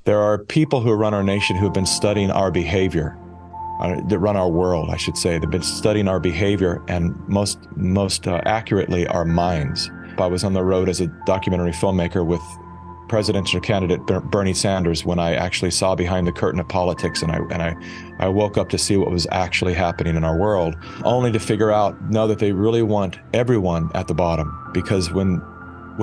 There are people who run our nation who have been studying our behavior, that run our world, I should say. They've been studying our behavior and most accurately our minds. I was on the road as a documentary filmmaker with presidential candidate Bernie Sanders when I actually saw behind the curtain of politics, and I woke up to see what was actually happening in our world, only to figure out, no, that they really want everyone at the bottom, because when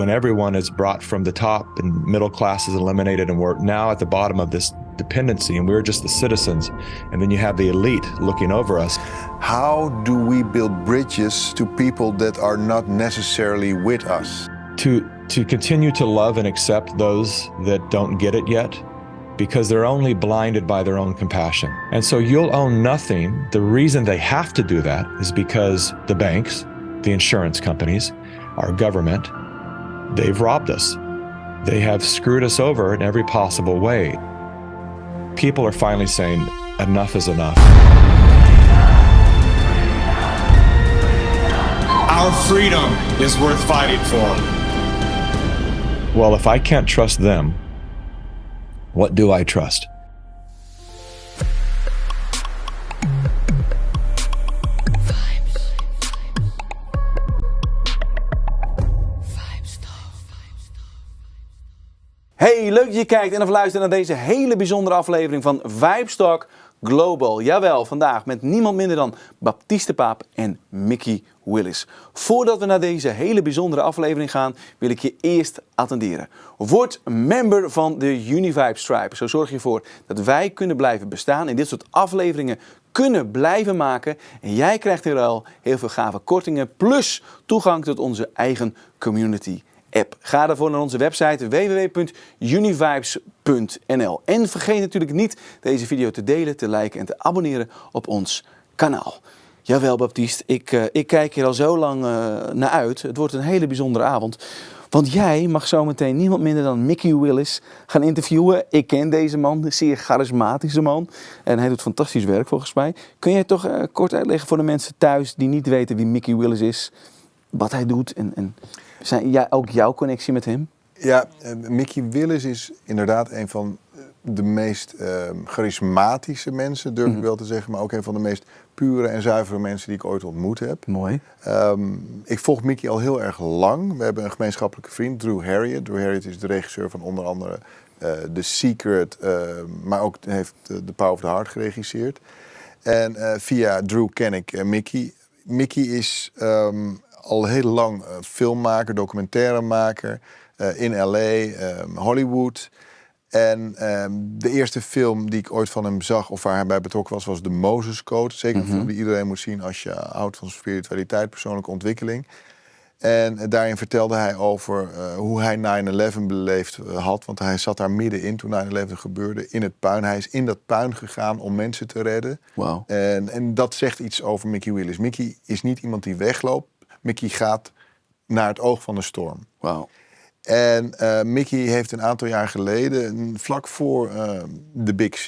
everyone is brought from the top and middle class is eliminated and we're now at the bottom of this dependency and we're just the citizens, and then you have the elite looking over us. How do we build bridges to people that are not necessarily with us? To continue to love and accept those that don't get it yet, because they're only blinded by their own compassion. And so you'll own nothing. The reason they have to do that is because the banks, the insurance companies, our government, they've robbed us. They have screwed us over in every possible way. People are finally saying, enough is enough. Our freedom is worth fighting for. Well, if I can't trust them, what do I trust? Hey, leuk dat je kijkt en of luistert naar deze hele bijzondere aflevering van Vibestalk Global. Jawel, vandaag met niemand minder dan Baptist de Pape en Mikki Willis. Voordat we naar deze hele bijzondere aflevering gaan, wil ik je eerst attenderen. Word member van de Univibes Tribe. Zo zorg je ervoor dat wij kunnen blijven bestaan en dit soort afleveringen kunnen blijven maken. En jij krijgt in ruil heel veel gave kortingen plus toegang tot onze eigen community app. Ga daarvoor naar onze website www.univibes.nl. En vergeet natuurlijk niet deze video te delen, te liken en te abonneren op ons kanaal. Jawel, Baptist, ik kijk hier al zo lang naar uit. Het wordt een hele bijzondere avond. Want jij mag zometeen niemand minder dan Mikki Willis gaan interviewen. Ik ken deze man, een zeer charismatische man. En hij doet fantastisch werk volgens mij. Kun jij toch kort uitleggen voor de mensen thuis die niet weten wie Mikki Willis is? Wat hij doet en zijn ook jouw connectie met hem? Ja, Mikki Willis is inderdaad een van de meest charismatische mensen, durf ik wel te zeggen. Maar ook een van de meest pure en zuivere mensen die ik ooit ontmoet heb. Mooi. Ik volg Mikki al heel erg lang. We hebben een gemeenschappelijke vriend, Drew Harriet. Drew Harriet is de regisseur van onder andere The Secret. Maar ook heeft The Power of the Heart geregisseerd. En via Drew ken ik Mikki. Mikki is al heel lang filmmaker, documentairemaker in LA, Hollywood. En de eerste film die ik ooit van hem zag, of waar hij bij betrokken was de Moses Code. Zeker een film die iedereen moet zien als je houdt van spiritualiteit, persoonlijke ontwikkeling. En daarin vertelde hij over hoe hij 9/11 beleefd had. Want hij zat daar middenin toen 9/11 gebeurde, in het puin. Hij is in dat puin gegaan om mensen te redden. Wow. En dat zegt iets over Mikki Willis. Mikki is niet iemand die wegloopt. Mikki gaat naar het oog van de storm. Wow. En Mikki heeft een aantal jaar geleden, vlak voor The Big C,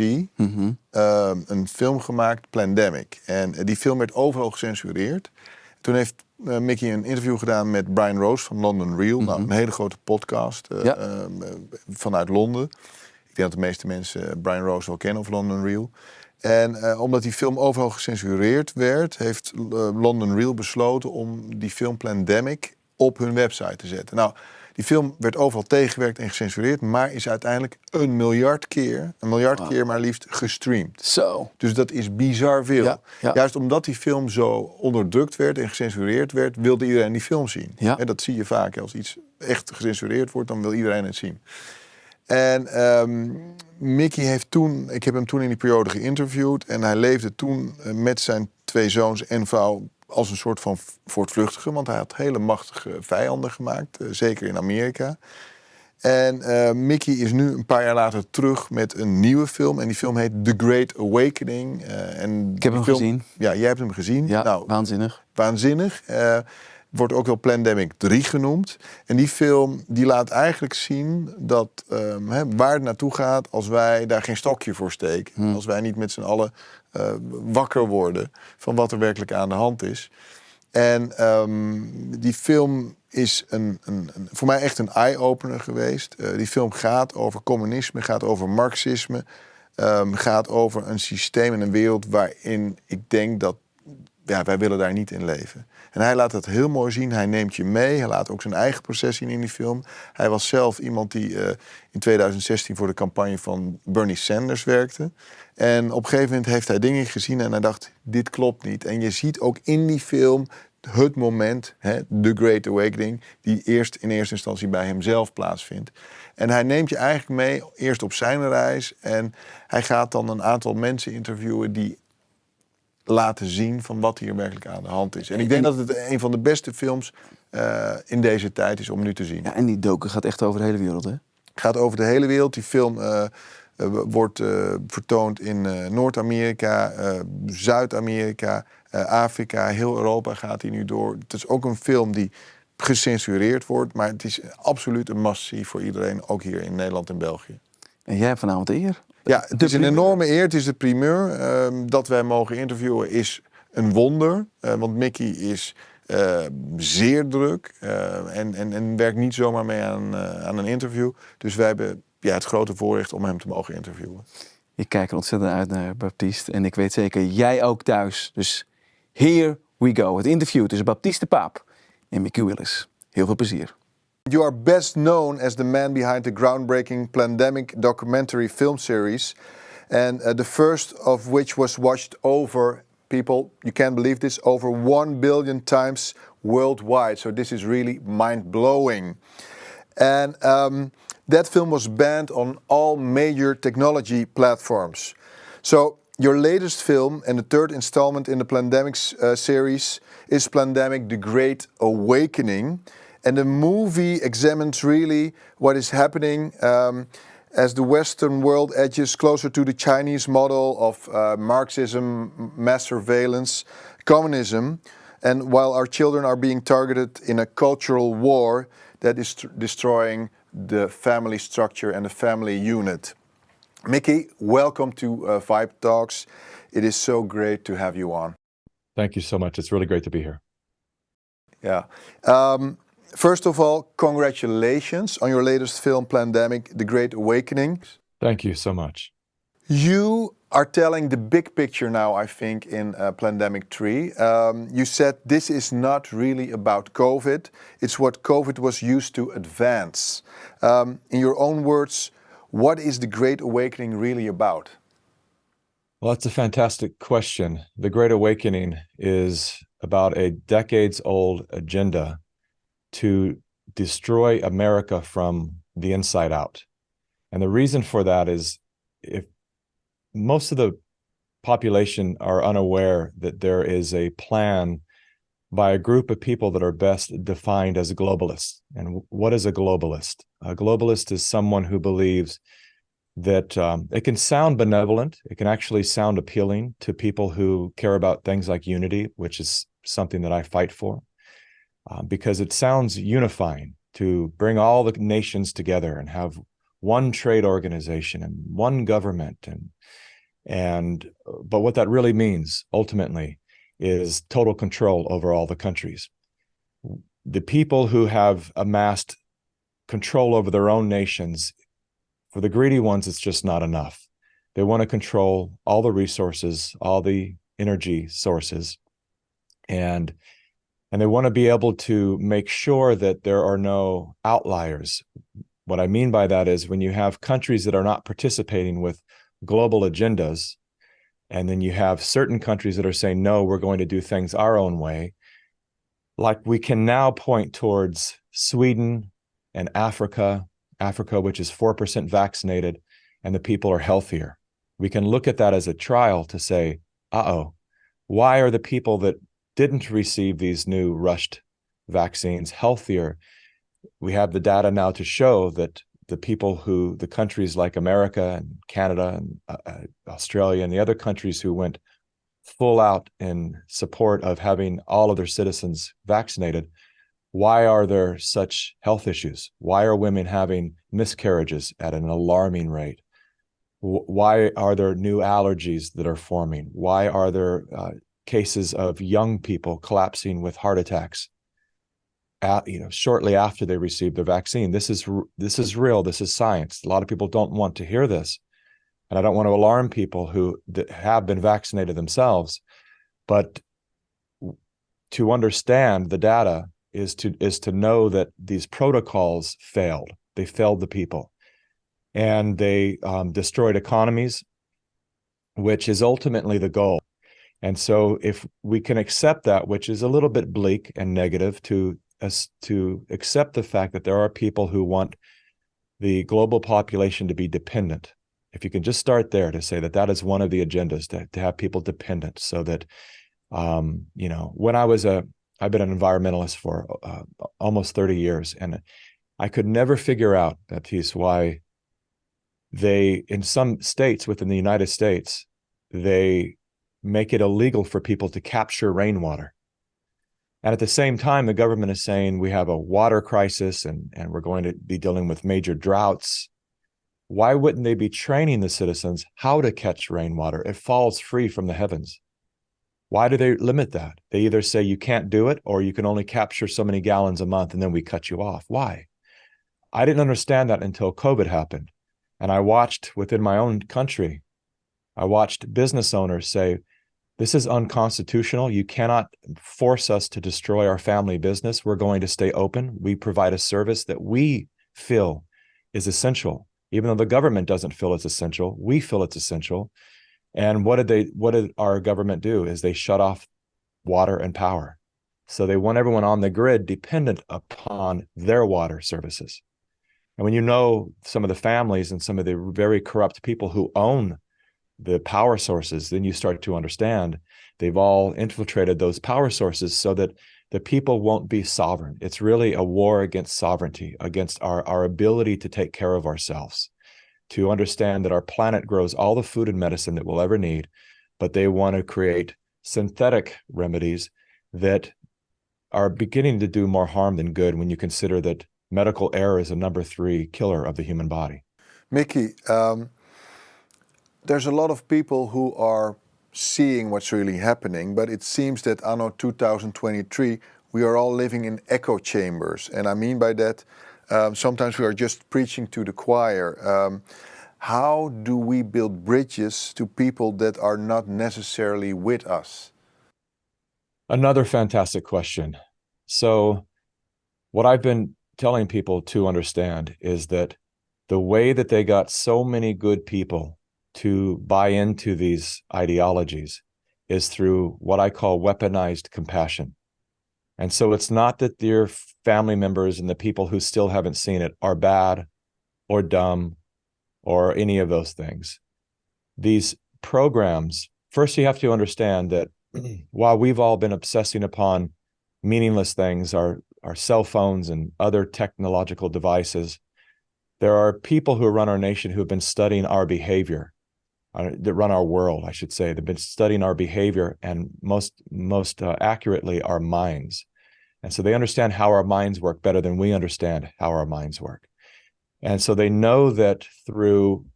een film gemaakt, Plandemic. En die film werd overal gecensureerd. Toen heeft Mikki een interview gedaan met Brian Rose van London Real. Nou, een hele grote podcast vanuit Londen. Ik denk dat de meeste mensen Brian Rose wel kennen of London Real. En omdat die film overal gecensureerd werd, heeft London Real besloten om die film Plandemic op hun website te zetten. Nou, die film werd overal tegengewerkt en gecensureerd, maar is uiteindelijk 1 miljard keer maar liefst gestreamd. Zo. Dus dat is bizar veel. Ja. Juist omdat die film zo onderdrukt werd en gecensureerd werd, wilde iedereen die film zien. Ja. En dat zie je vaak. Als iets echt gecensureerd wordt, dan wil iedereen het zien. En Mikki heeft toen, ik heb hem toen in die periode geïnterviewd en hij leefde toen met zijn 2 zoons en vrouw als een soort van voortvluchtige, want hij had hele machtige vijanden gemaakt, zeker in Amerika. En Mikki is nu een paar jaar later terug met een nieuwe film en die film heet The Great Awakening. Ik heb hem gezien. Ja, jij hebt hem gezien. Ja, nou, waanzinnig. Waanzinnig. Wordt ook wel Plandemic 3 genoemd. En die film die laat eigenlijk zien dat waar het naartoe gaat als wij daar geen stokje voor steken. Als wij niet met z'n allen wakker worden van wat er werkelijk aan de hand is. En die film is voor mij echt een eye-opener geweest. Die film gaat over communisme, gaat over marxisme. Gaat over een systeem en een wereld waarin ik denk dat wij willen daar niet in leven. En hij laat dat heel mooi zien. Hij neemt je mee. Hij laat ook zijn eigen proces zien in die film. Hij was zelf iemand die in 2016 voor de campagne van Bernie Sanders werkte. En op een gegeven moment heeft hij dingen gezien en hij dacht, dit klopt niet. En je ziet ook in die film het moment, The Great Awakening, die in eerste instantie bij hemzelf plaatsvindt. En hij neemt je eigenlijk mee, eerst op zijn reis. En hij gaat dan een aantal mensen interviewen die laten zien van wat hier werkelijk aan de hand is. En ik denk dat het een van de beste films in deze tijd is om nu te zien. Ja, en die docu gaat echt over de hele wereld, hè? Gaat over de hele wereld. Die film wordt vertoond in Noord-Amerika, Zuid-Amerika, Afrika, heel Europa gaat hij nu door. Het is ook een film die gecensureerd wordt, maar het is absoluut een must-see voor iedereen, ook hier in Nederland en België. En jij hebt vanavond de eer. Ja, het is een enorme eer. Het is de primeur. Dat wij mogen interviewen is een wonder. Want Mikki is zeer druk en werkt niet zomaar mee aan een interview. Dus wij hebben het grote voorrecht om hem te mogen interviewen. Ik kijk er ontzettend uit naar Baptiste. En ik weet zeker, jij ook thuis. Dus here we go. Het interview tussen Baptiste de Pape en Mikki Willis. Heel veel plezier. You are best known as the man behind the groundbreaking pandemic documentary film series. And the first of which was watched over, people, you can't believe this, over 1 billion times worldwide. So this is really mind-blowing. And that film was banned on all major technology platforms. So your latest film and the third installment in the pandemic series is Pandemic: The Great Awakening. And the movie examines really what is happening as the Western world edges closer to the Chinese model of Marxism, mass surveillance, communism. And while our children are being targeted in a cultural war that is destroying the family structure and the family unit. Mikki, welcome to Vibe Talks. It is so great to have you on. Thank you so much. It's really great to be here. Yeah. First of all, congratulations on your latest film, Pandemic: The Great Awakening. Thank you so much. You are telling the big picture now, I think, in Pandemic 3. You said this is not really about COVID. It's what COVID was used to advance. In your own words, what is the Great Awakening really about? Well, that's a fantastic question. The Great Awakening is about a decades-old agenda to destroy America from the inside out. And the reason for that is if most of the population are unaware that there is a plan by a group of people that are best defined as globalists. And what is a globalist? A globalist is someone who believes that it can sound benevolent. It can actually sound appealing to people who care about things like unity, which is something that I fight for. Because it sounds unifying to bring all the nations together and have one trade organization and one government. But what that really means ultimately is total control over all the countries. The people who have amassed control over their own nations, for the greedy ones, it's just not enough. They want to control all the resources, all the energy sources, and they want to be able to make sure that there are no outliers. What I mean by that is when you have countries that are not participating with global agendas, and then you have certain countries that are saying, no, we're going to do things our own way. Like we can now point towards Sweden and Africa, which is 4% vaccinated, and the people are healthier. We can look at that as a trial to say, why are the people that didn't receive these new rushed vaccines healthier? We have the data now to show that the countries like America and Canada and Australia and the other countries who went full out in support of having all of their citizens vaccinated, why are there such health issues? Why are women having miscarriages at an alarming rate? Why are there new allergies that are forming? Why are there cases of young people collapsing with heart attacks, shortly after they received the vaccine. This is real. This is science. A lot of people don't want to hear this, and I don't want to alarm people who have been vaccinated themselves. But to understand the data is to know that these protocols failed. They failed the people, and they destroyed economies, which is ultimately the goal. And so if we can accept that, which is a little bit bleak and negative, to accept the fact that there are people who want the global population to be dependent. If you can just start there to say that that is one of the agendas, to have people dependent, so that, when I've been an environmentalist for almost 30 years, and I could never figure out, Baptiste, why in some states within the United States, they make it illegal for people to capture rainwater. And at the same time, the government is saying we have a water crisis and we're going to be dealing with major droughts. Why wouldn't they be training the citizens how to catch rainwater? It falls free from the heavens. Why do they limit that? They either say you can't do it, or you can only capture so many gallons a month and then we cut you off. Why? I didn't understand that until COVID happened. And I watched within my own country, I watched business owners say, this is unconstitutional. You cannot force us to destroy our family business. We're going to stay open. We provide a service that we feel is essential. Even though the government doesn't feel it's essential, we feel it's essential. And what did our government do? Is they shut off water and power. So they want everyone on the grid dependent upon their water services. And when you know some of the families and some of the very corrupt people who own the power sources, then you start to understand they've all infiltrated those power sources so that the people won't be sovereign. It's really a war against sovereignty, against our ability to take care of ourselves, to understand that our planet grows all the food and medicine that we'll ever need, but they want to create synthetic remedies that are beginning to do more harm than good when you consider that medical error is a number 3 killer of the human body. Mikki, there's a lot of people who are seeing what's really happening, but it seems that anno 2023, we are all living in echo chambers. And I mean by that, sometimes we are just preaching to the choir. How do we build bridges to people that are not necessarily with us? Another fantastic question. So what I've been telling people to understand is that the way that they got so many good people to buy into these ideologies is through what I call weaponized compassion. And so it's not that their family members and the people who still haven't seen it are bad or dumb or any of those things. These programs, first you have to understand that while we've all been obsessing upon meaningless things, our cell phones and other technological devices, there are people who run our nation who have been studying our behavior, that run our world, I should say. They've been studying our behavior and most accurately our minds. And so they understand how our minds work better than we understand how our minds work. And so they know that through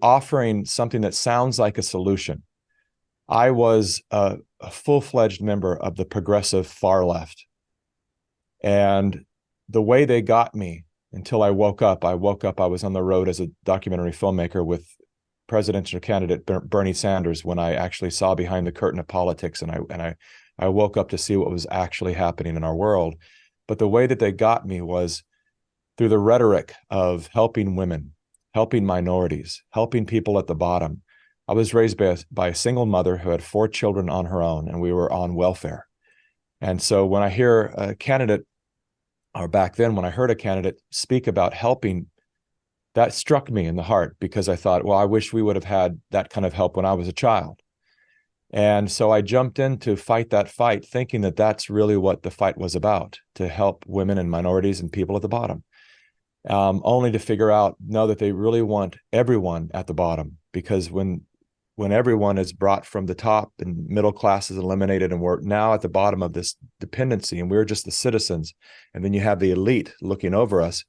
offering something that sounds like a solution. I was a full-fledged member of the progressive far left. And the way they got me until I woke up, I was on the road as a documentary filmmaker with presidential candidate Bernie Sanders when I actually saw behind the curtain of politics, and I woke up to see what was actually happening in our world. But the way that they got me was through the rhetoric of helping women, helping minorities, helping people at the bottom. I was raised by a single mother who had 4 children on her own, and we were on welfare. And so when I hear a candidate, or back then when I heard a candidate speak about helping, that struck me in the heart, because I thought, well, I wish we would have had that kind of help when I was a child. And so I jumped in to fight that fight, thinking that that's really what the fight was about, to help women and minorities and people at the bottom. Only to figure out, no, that they really want everyone at the bottom, because when everyone is brought from the top and middle class is eliminated and we're now at the bottom of this dependency and we're just the citizens, and then you have the elite looking over us,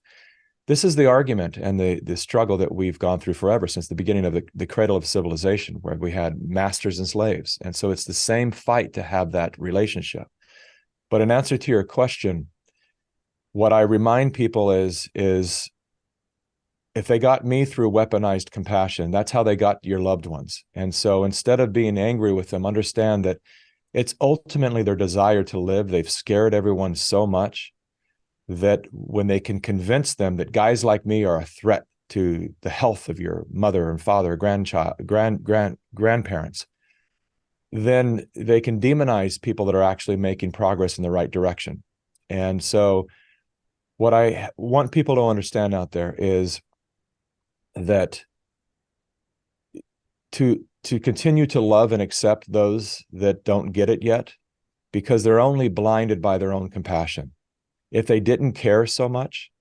this is the argument and the struggle that we've gone through forever since the beginning of the cradle of civilization, where we had masters and slaves. And so it's the same fight to have that relationship. But in answer to your question, what I remind people is if they got me through weaponized compassion, that's how they got your loved ones. And so instead of being angry with them, understand that it's ultimately their desire to live. They've scared everyone so much that when they can convince them that guys like me are a threat to the health of your mother and father, grandparents, then they can demonize people that are actually making progress in the right direction. And so what I want people to understand out there is that to continue to love and accept those that don't get it yet, because they're only blinded by their own compassion. If they didn't care so much,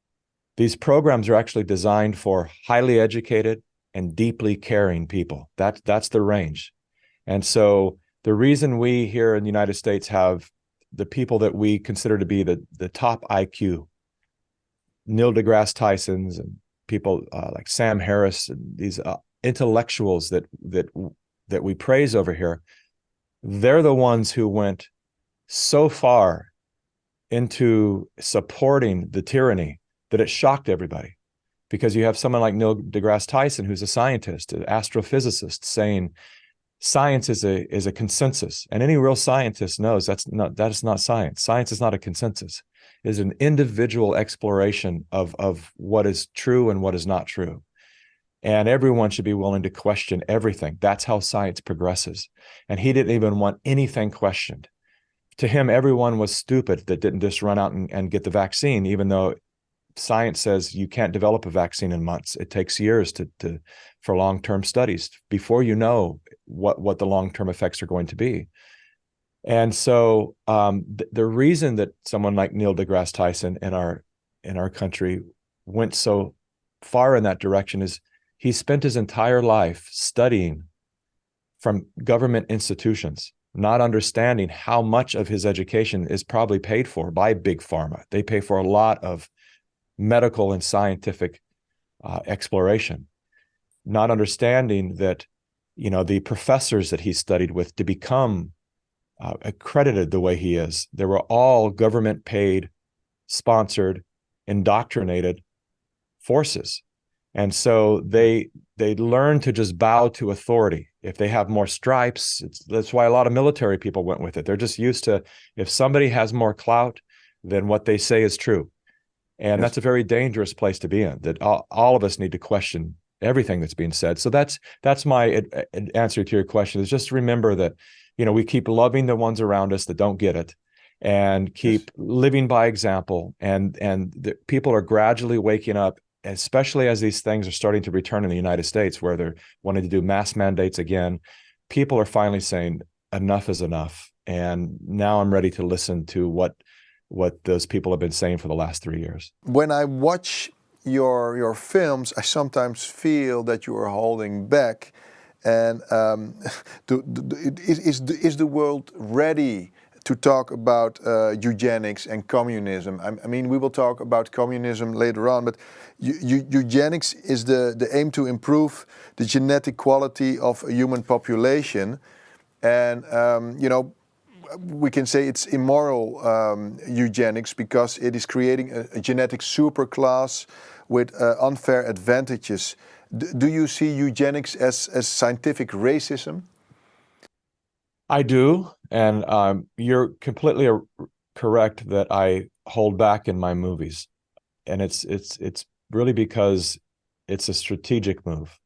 these programs are actually designed for highly educated and deeply caring people. That's the range. And so the reason we here in the United States have the people that we consider to be the top IQ, Neil deGrasse Tyson's and people like Sam Harris, and these intellectuals that we praise over here, they're the ones who went so far into supporting the tyranny that it shocked everybody. Because you have someone like Neil deGrasse Tyson, who's a scientist, an astrophysicist, saying science is a consensus. And any real scientist knows that is not science. Science is not a consensus. It is an individual exploration of what is true and what is not true. And everyone should be willing to question everything. That's how science progresses. And he didn't even want anything questioned. To him, everyone was stupid that didn't just run out and get the vaccine, even though science says you can't develop a vaccine in months. It takes years for long-term studies before you know what the long-term effects are going to be. And so the reason that someone like Neil deGrasse Tyson in our country went so far in that direction is he spent his entire life studying from government institutions, not understanding how much of his education is probably paid for by big pharma. They pay for a lot of medical and scientific exploration, not understanding that, the professors that he studied with to become accredited the way he is, they were all government paid, sponsored, indoctrinated forces. And so they learn to just bow to authority. If they have more stripes, that's why a lot of military people went with it. They're just used to, if somebody has more clout, then what they say is true. And that's a very dangerous place to be in, that all of us need to question everything that's being said. So that's my answer to your question, is just remember that, we keep loving the ones around us that don't get it, and keep living by example. And the people are gradually waking up, especially as these things are starting to return in the United States, where they're wanting to do mass mandates again. People are finally saying enough is enough. And now I'm ready to listen to what those people have been saying for the last 3 years. When I watch your films, I sometimes feel that you are holding back. And is the world ready to talk about eugenics and communism? I mean, we will talk about communism later on, but eugenics is the aim to improve the genetic quality of a human population. And, we can say it's immoral eugenics, because it is creating a genetic superclass with unfair advantages. Do you see eugenics as scientific racism? I do, and you're completely correct that I hold back in my movies, and it's really because it's a strategic move.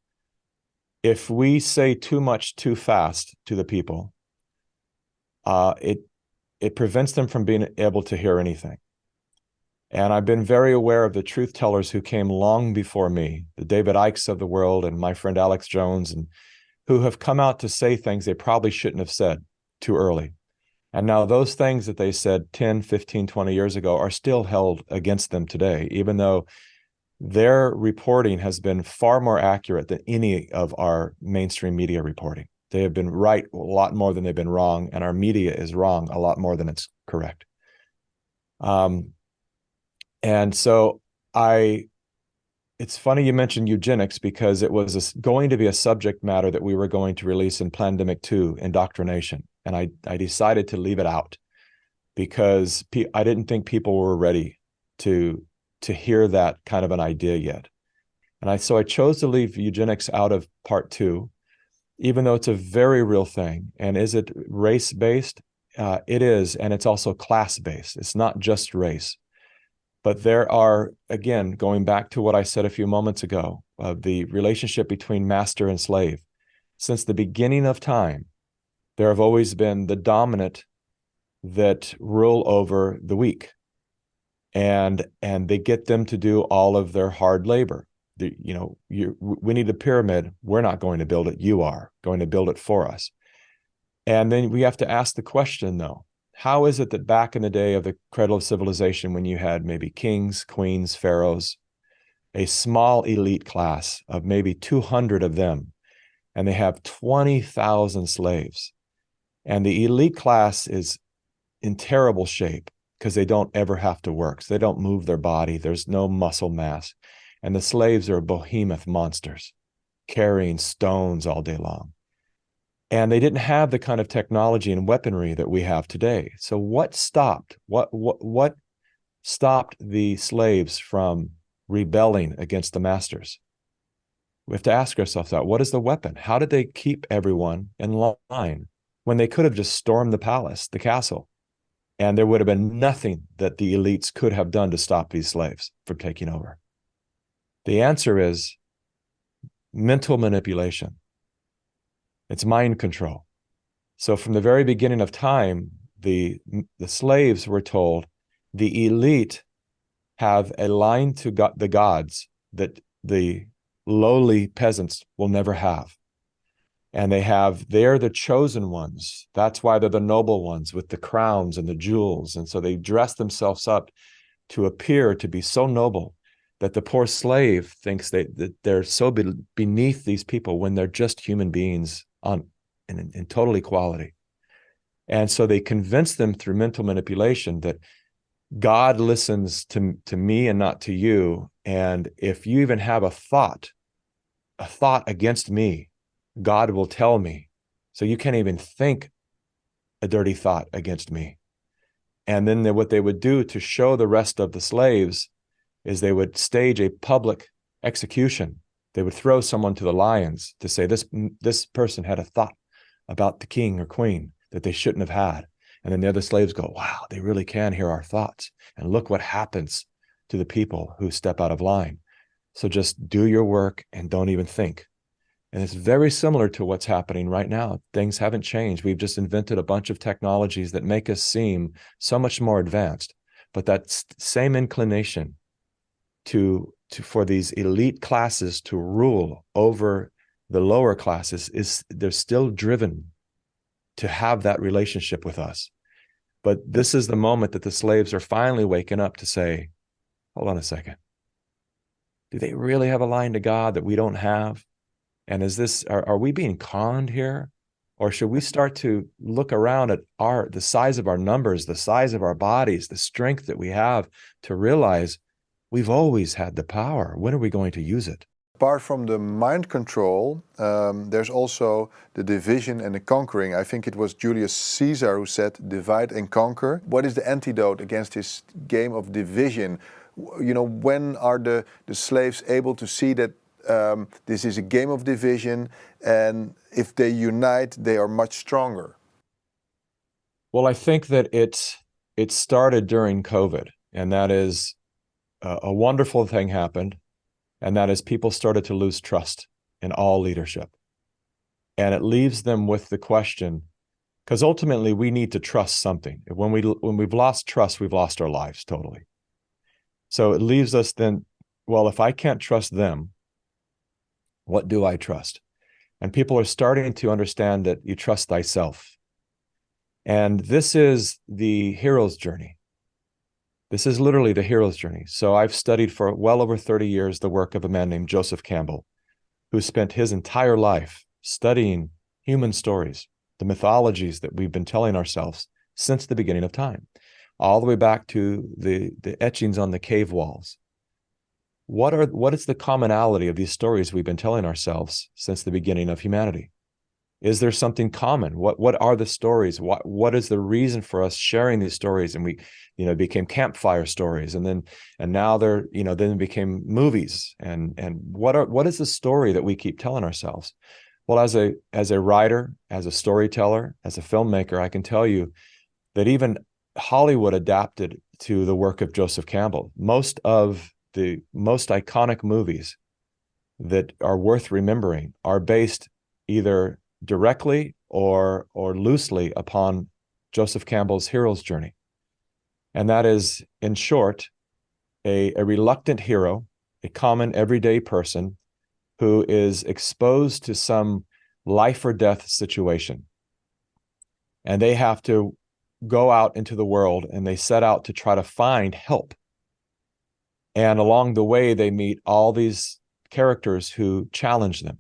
If we say too much too fast to the people, it prevents them from being able to hear anything. And I've been very aware of the truth tellers who came long before me, the David Ickes of the world and my friend Alex Jones, and who have come out to say things they probably shouldn't have said too early. And now those things that they said 10, 15, 20 years ago are still held against them today, even though their reporting has been far more accurate than any of our mainstream media reporting. They have been right a lot more than they've been wrong, and our media is wrong a lot more than it's correct. And so I it's funny you mentioned eugenics, because it was going to be a subject matter that we were going to release in Plandemic 2, Indoctrination. And I decided to leave it out because I didn't think people were ready to hear that kind of an idea yet. And so I chose to leave eugenics out of part 2, even though it's a very real thing. And is it race-based? It is, and it's also class-based. It's not just race. But there are, again, going back to what I said a few moments ago, the relationship between master and slave. Since the beginning of time, there have always been the dominant that rule over the weak. And they get them to do all of their hard labor. We need a pyramid. We're not going to build it. You are going to build it for us. And then we have to ask the question, though, how is it that back in the day of the cradle of civilization, when you had maybe kings, queens, pharaohs, a small elite class of maybe 200 of them, and they have 20,000 slaves, and the elite class is in terrible shape because they don't ever have to work. So they don't move their body. There's no muscle mass. And the slaves are behemoth monsters carrying stones all day long. And they didn't have the kind of technology and weaponry that we have today. So what stopped? What stopped the slaves from rebelling against the masters? We have to ask ourselves that. What is the weapon? How did they keep everyone in line when they could have just stormed the palace, the castle, and there would have been nothing that the elites could have done to stop these slaves from taking over? The answer is mental manipulation. It's mind control. So from the very beginning of time, the slaves were told the elite have a line to the gods that the lowly peasants will never have. And they're the chosen ones. That's why they're the noble ones with the crowns and the jewels. And so they dress themselves up to appear to be so noble that the poor slave thinks that they're so beneath these people when they're just human beings in total equality. And so they convince them through mental manipulation that God listens to me and not to you. And if you even have a thought against me, God will tell me. So you can't even think a dirty thought against me. And then what they would do to show the rest of the slaves is they would stage a public execution. They would throw someone to the lions to say this person had a thought about the king or queen that they shouldn't have had. And then the other slaves go, wow, they really can hear our thoughts. And look what happens to the people who step out of line. So just do your work and don't even think. And it's very similar to what's happening right now. Things haven't changed. We've just invented a bunch of technologies that make us seem so much more advanced. But that same inclination for these elite classes to rule over the lower classes they're still driven to have that relationship with us. But this is the moment that the slaves are finally waking up to say, hold on a second. Do they really have a line to God that we don't have? And are we being conned here? Or should we start to look around at the size of our numbers, the size of our bodies, the strength that we have to realize we've always had the power. When are we going to use it? Apart from the mind control, there's also the division and the conquering. I think it was Julius Caesar who said, divide and conquer. What is the antidote against this game of division? When are the slaves able to see that this is a game of division, and if they unite, they are much stronger? Well, I think that it started during COVID, and that is a wonderful thing happened, and that is people started to lose trust in all leadership. And it leaves them with the question, because ultimately we need to trust something. When we've lost trust, we've lost our lives totally. So it leaves us then, well, if I can't trust them, what do I trust? And people are starting to understand that you trust thyself. And this is the hero's journey. This is literally the hero's journey. So I've studied for well over 30 years the work of a man named Joseph Campbell, who spent his entire life studying human stories, the mythologies that we've been telling ourselves since the beginning of time, all the way back to the etchings on the cave walls. what is the commonality of these stories we've been telling ourselves since the beginning of humanity? Is there something common? What are the stories? What is the reason for us sharing these stories? And we, became campfire stories, and now they're, then it became movies. And what is the story that we keep telling ourselves? Well, as a writer, as a storyteller, as a filmmaker, I can tell you that even Hollywood adapted to the work of Joseph Campbell. Most of the most iconic movies that are worth remembering are based either directly or loosely upon Joseph Campbell's hero's journey. And that is, in short, a reluctant hero, a common everyday person who is exposed to some life or death situation. And they have to go out into the world, and they set out to try to find help. And along the way, they meet all these characters who challenge them.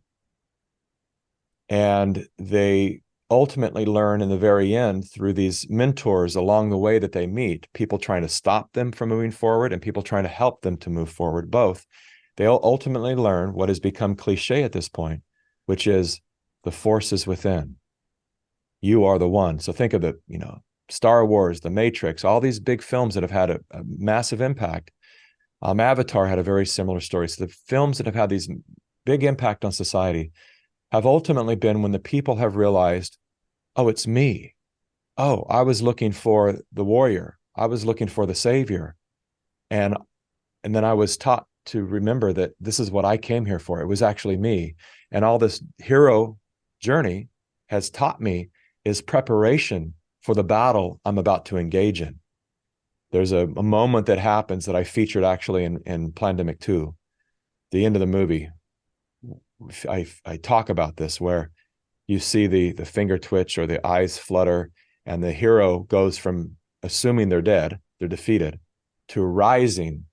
And they ultimately learn in the very end, through these mentors along the way that they meet, people trying to stop them from moving forward and people trying to help them to move forward, both. They'll ultimately learn what has become cliche at this point, which is the force is within. You are the one. So think of the, Star Wars, The Matrix, all these big films that have had a massive impact. Avatar had a very similar story. So the films that have had these big impact on society have ultimately been when the people have realized, oh, it's me. Oh, I was looking for the warrior. I was looking for the savior. And then I was taught to remember that this is what I came here for. It was actually me. And all this hero journey has taught me is preparation for the battle I'm about to engage in. There's a moment that happens that I featured actually in Plandemic 2, the end of the movie. I talk about this, where you see the finger twitch or the eyes flutter, and the hero goes from assuming they're dead, they're defeated, to rising.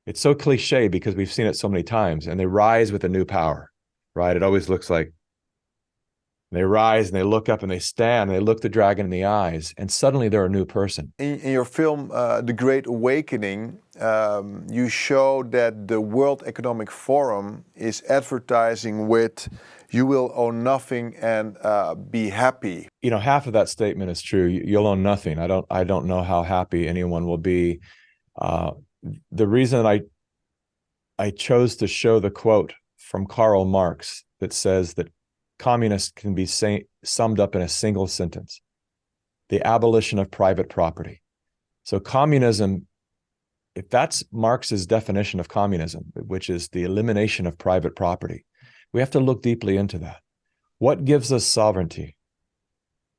It's so cliche because we've seen it so many times, and they rise with a new power, right? It always looks like they rise and they look up and they stand and they look the dragon in the eyes, and suddenly they're a new person. In your film, The Great Awakening, you show that the World Economic Forum is advertising with, you will own nothing and be happy. Half of that statement is true. You'll own nothing. I don't know how happy anyone will be. The reason I chose to show the quote from Karl Marx that says that communists can be summed up in a single sentence: the abolition of private property. So communism, if that's Marx's definition of communism, which is the elimination of private property, we have to look deeply into that. What gives us sovereignty?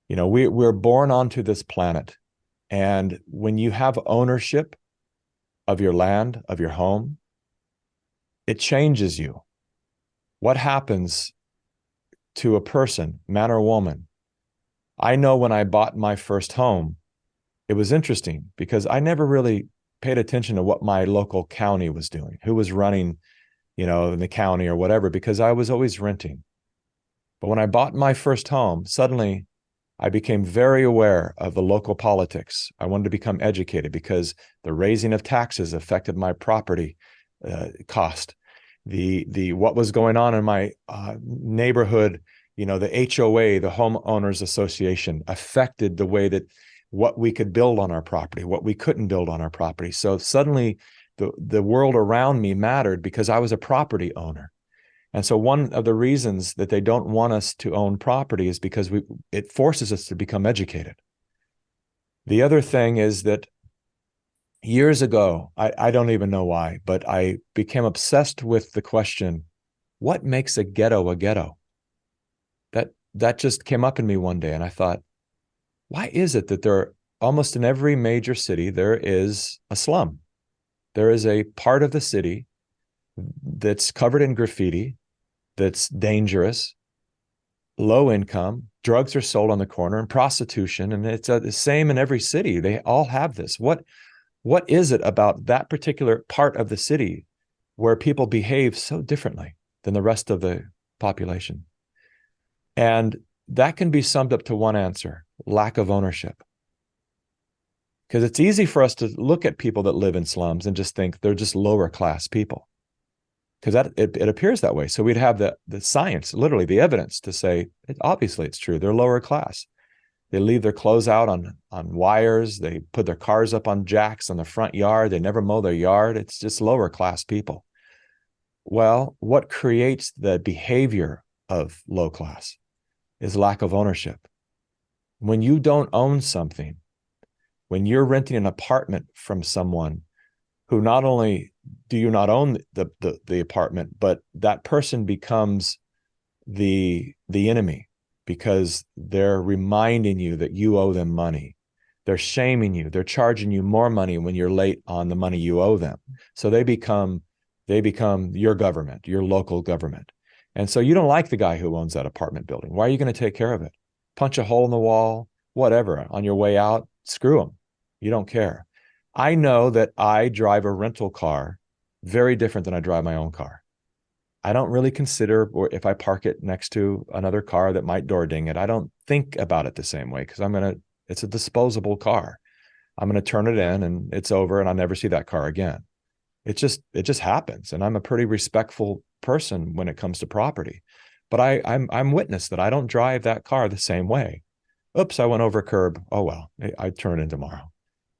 We're born onto this planet, and when you have ownership of your land, of your home, it changes you. What happens to a person, man or woman? I know when I bought my first home, it was interesting because I never really paid attention to what my local county was doing, who was running, in the county or whatever, because I was always renting. But when I bought my first home, suddenly I became very aware of the local politics. I wanted to become educated because the raising of taxes affected my property cost. The what was going on in my neighborhood, the HOA, the homeowners association, affected the way that what we could build on our property, what we couldn't build on our property. So suddenly the world around me mattered because I was a property owner. And so one of the reasons that they don't want us to own property is because it forces us to become educated. The other thing is that years ago, I don't even know why, but I became obsessed with the question, what makes a ghetto a ghetto? That just came up in me one day, and I thought, why is it that almost in every major city, there is a slum? There is a part of the city that's covered in graffiti, that's dangerous, low income, drugs are sold on the corner, and prostitution, and it's the same in every city. They all have this. What is it about that particular part of the city where people behave so differently than the rest of the population? And that can be summed up to one answer: lack of ownership. Because it's easy for us to look at people that live in slums and just think they're just lower class people. because it appears that way. So we'd have the science, literally the evidence to say, obviously it's true. They're lower class. They leave their clothes out on wires. They put their cars up on jacks on the front yard. They never mow their yard. It's just lower class people. Well, what creates the behavior of low class is lack of ownership. When you don't own something, when you're renting an apartment from someone who not only do you not own the apartment, but that person becomes the enemy, because they're reminding you that you owe them money. They're shaming you. They're charging you more money when you're late on the money you owe them. So they become your government, your local government. And so you don't like the guy who owns that apartment building. Why are you going to take care of it? Punch a hole in the wall, whatever. On your way out, screw them. You don't care. I know that I drive a rental car very different than I drive my own car. I don't really consider, or if I park it next to another car that might door ding it, I don't think about it the same way, because it's a disposable car. I'm going to turn it in and it's over and I'll never see that car again. It just happens. And I'm a pretty respectful person when it comes to property, but I'm witness that I don't drive that car the same way. Oops, I went over a curb. Oh, well, I turn it in tomorrow.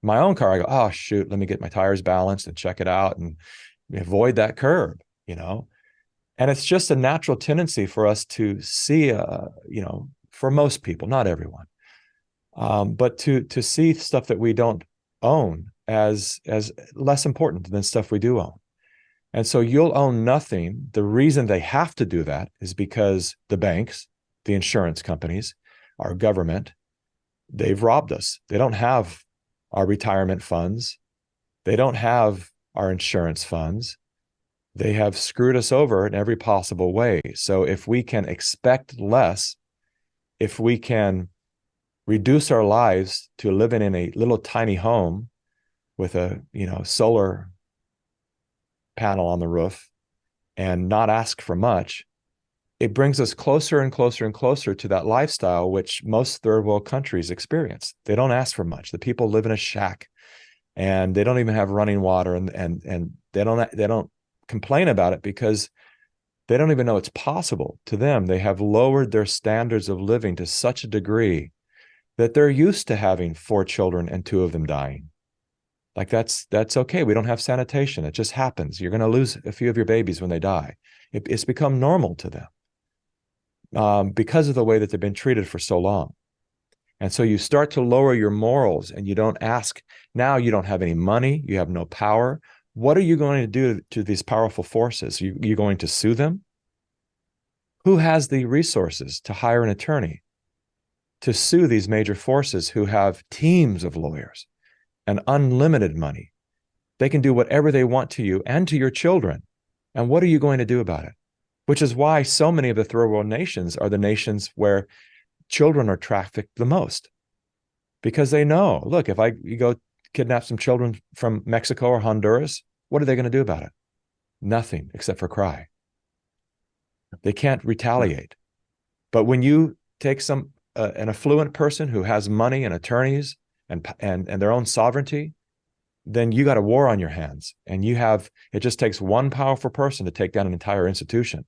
My own car, I go, oh, shoot, let me get my tires balanced and check it out and avoid that curb, And it's just a natural tendency for us to see, for most people, not everyone, but to see stuff that we don't own as less important than stuff we do own. And so you'll own nothing. The reason they have to do that is because the banks, the insurance companies, our government, they've robbed us. They don't have our retirement funds. They don't have our insurance funds. They have screwed us over in every possible way. So if we can expect less, if we can reduce our lives to living in a little tiny home with a solar panel on the roof and not ask for much, it brings us closer and closer and closer to that lifestyle which most third world countries experience. They don't ask for much. The people live in a shack and they don't even have running water, and they don't complain about it because they don't even know it's possible to them. They have lowered their standards of living to such a degree that they're used to having 4 children and 2 of them dying. Like that's okay. We don't have sanitation. It just happens. You're going to lose a few of your babies when they die. It's become normal to them because of the way that they've been treated for so long. And so you start to lower your morals and you don't ask. Now you don't have any money. You have no power. What are you going to do to these powerful forces? You're going to sue them? Who has the resources to hire an attorney to sue these major forces who have teams of lawyers and unlimited money? They can do whatever they want to you and to your children. And what are you going to do about it? Which is why so many of the third world nations are the nations where children are trafficked the most. Because they know, look, if you go kidnap some children from Mexico or Honduras, what are they going to do about it? Nothing, except for cry. They can't retaliate. But when you take an affluent person who has money and attorneys and their own sovereignty, then you got a war on your hands. And it just takes one powerful person to take down an entire institution.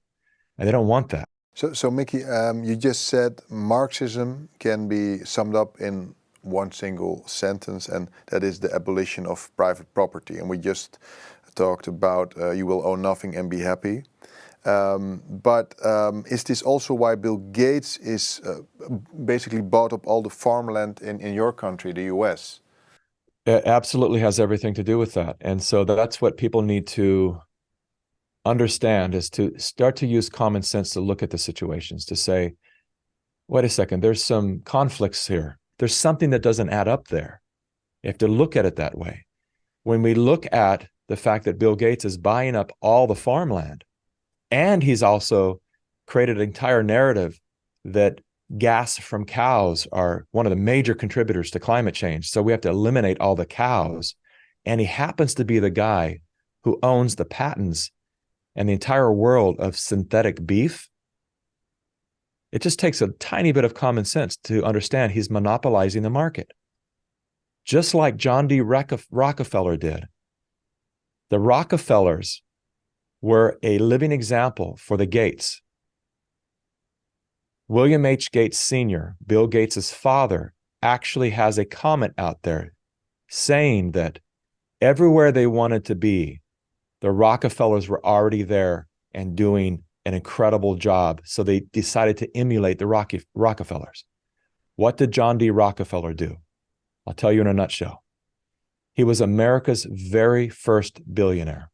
And they don't want that. So Mikki, you just said Marxism can be summed up in one single sentence, and that is the abolition of private property. And we just talked about you will own nothing and be happy. But is this also why Bill Gates is basically bought up all the farmland in your country, the US? It absolutely has everything to do with that. And so that's what people need to understand, is to start to use common sense to look at the situations, to say, wait a second, there's some conflicts here. There's something that doesn't add up there. You have to look at it that way. When we look at the fact that Bill Gates is buying up all the farmland, and he's also created an entire narrative that gas from cows are one of the major contributors to climate change. So we have to eliminate all the cows. And he happens to be the guy who owns the patents and the entire world of synthetic beef. It just takes a tiny bit of common sense to understand he's monopolizing the market. Just like John D. Rockefeller did. The Rockefellers were a living example for the Gates. William H. Gates Sr., Bill Gates's father, actually has a comment out there saying that everywhere they wanted to be, the Rockefellers were already there and doing an incredible job. So they decided to emulate the Rockefellers. What did John D. Rockefeller do? I'll tell you in a nutshell. He was America's very first billionaire.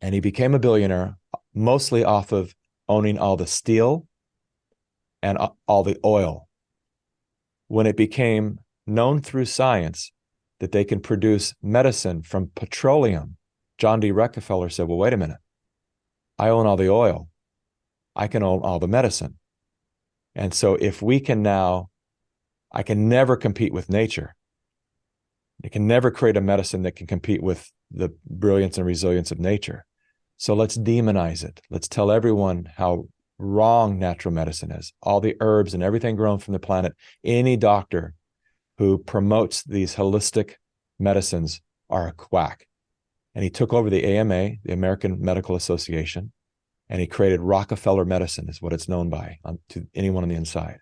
And he became a billionaire mostly off of owning all the steel and all the oil. When it became known through science that they can produce medicine from petroleum, John D. Rockefeller said, well, wait a minute. I own all the oil. I can own all the medicine. And so if we can now, I can never compete with nature. It can never create a medicine that can compete with the brilliance and resilience of nature. So let's demonize it. Let's tell everyone how wrong natural medicine is. All the herbs and everything grown from the planet, any doctor who promotes these holistic medicines are a quack. And he took over the AMA, the American Medical Association, and he created Rockefeller medicine, is what it's known by to anyone on the inside.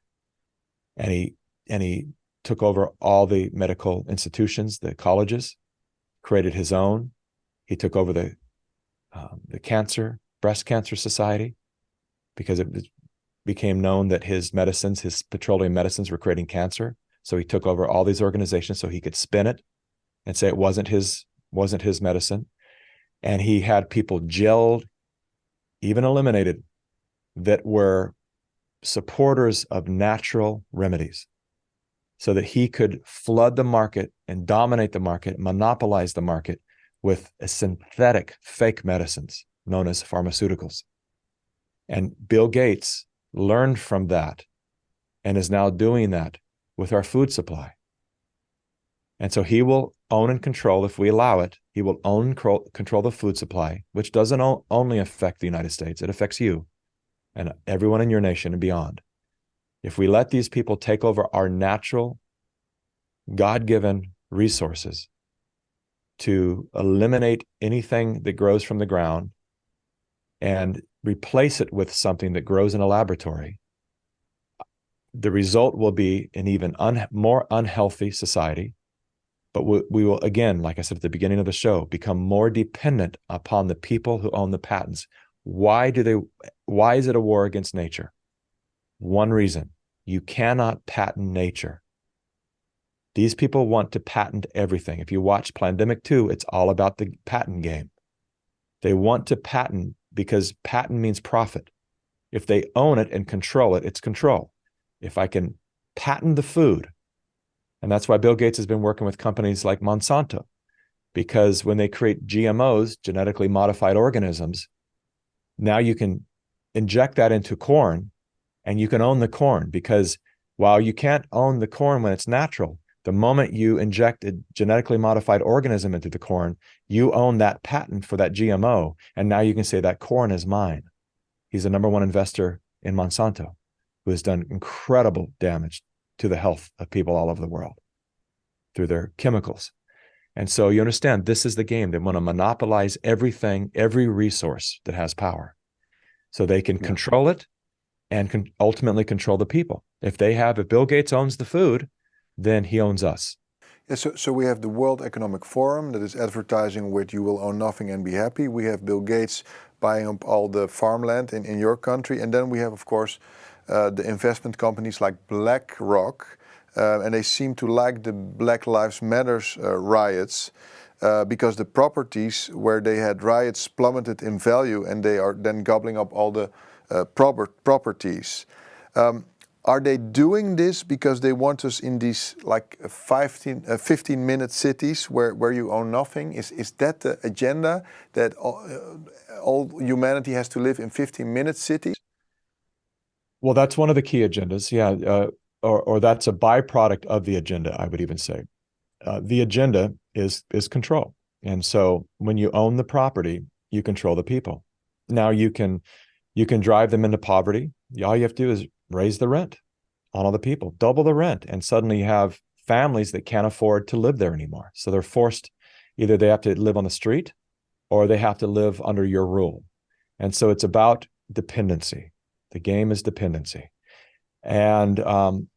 And he took over all the medical institutions, the colleges, created his own. He took over the breast cancer society, because it became known that his medicines, his petroleum medicines, were creating cancer. So he took over all these organizations so he could spin it and say it wasn't his medicine. And he had people jailed, even eliminated, that were supporters of natural remedies, so that he could flood the market and dominate the market, monopolize the market with synthetic fake medicines known as pharmaceuticals. And Bill Gates learned from that and is now doing that with our food supply. And so he will own and control, if we allow it, he will own and control the food supply, which doesn't only affect the United States, it affects you and everyone in your nation and beyond. If we let these people take over our natural, God-given resources to eliminate anything that grows from the ground and replace it with something that grows in a laboratory, the result will be an even more unhealthy society. But we will, again, like I said at the beginning of the show, become more dependent upon the people who own the patents. Why is it a war against nature? One reason: you cannot patent nature. These people want to patent everything. If you watch Plandemic 2, it's all about the patent game. They want to patent because patent means profit. If they own it and control it, it's control. If I can patent the food, and that's why Bill Gates has been working with companies like Monsanto, because when they create GMOs, genetically modified organisms, now you can inject that into corn and you can own the corn, because while you can't own the corn when it's natural, the moment you inject a genetically modified organism into the corn, you own that patent for that GMO. And now you can say that corn is mine. He's the #1 investor in Monsanto, who has done incredible damage to the health of people all over the world through their chemicals. And so you understand, this is the game. They want to monopolize everything, every resource that has power, so they can control it and can ultimately control the people. If Bill Gates owns the food, then he owns us. Yeah, so we have the World Economic Forum that is advertising with "you will own nothing and be happy." We have Bill Gates buying up all the farmland in your country. And then we have, of course, the investment companies like BlackRock. And they seem to like the Black Lives Matter riots because the properties where they had riots plummeted in value, and they are then gobbling up all the properties. Are they doing this because they want us in these like 15-minute cities where you own nothing? Is that the agenda, that all humanity has to live in 15-minute cities? Well, that's one of the key agendas, yeah. Or that's a byproduct of the agenda, I would even say. The agenda is control. And so when you own the property, you control the people. Now you can drive them into poverty. All you have to do is raise the rent on all the people, double the rent, and suddenly you have families that can't afford to live there anymore. So they're forced, either they have to live on the street or they have to live under your rule. And so it's about dependency. The game is dependency. And the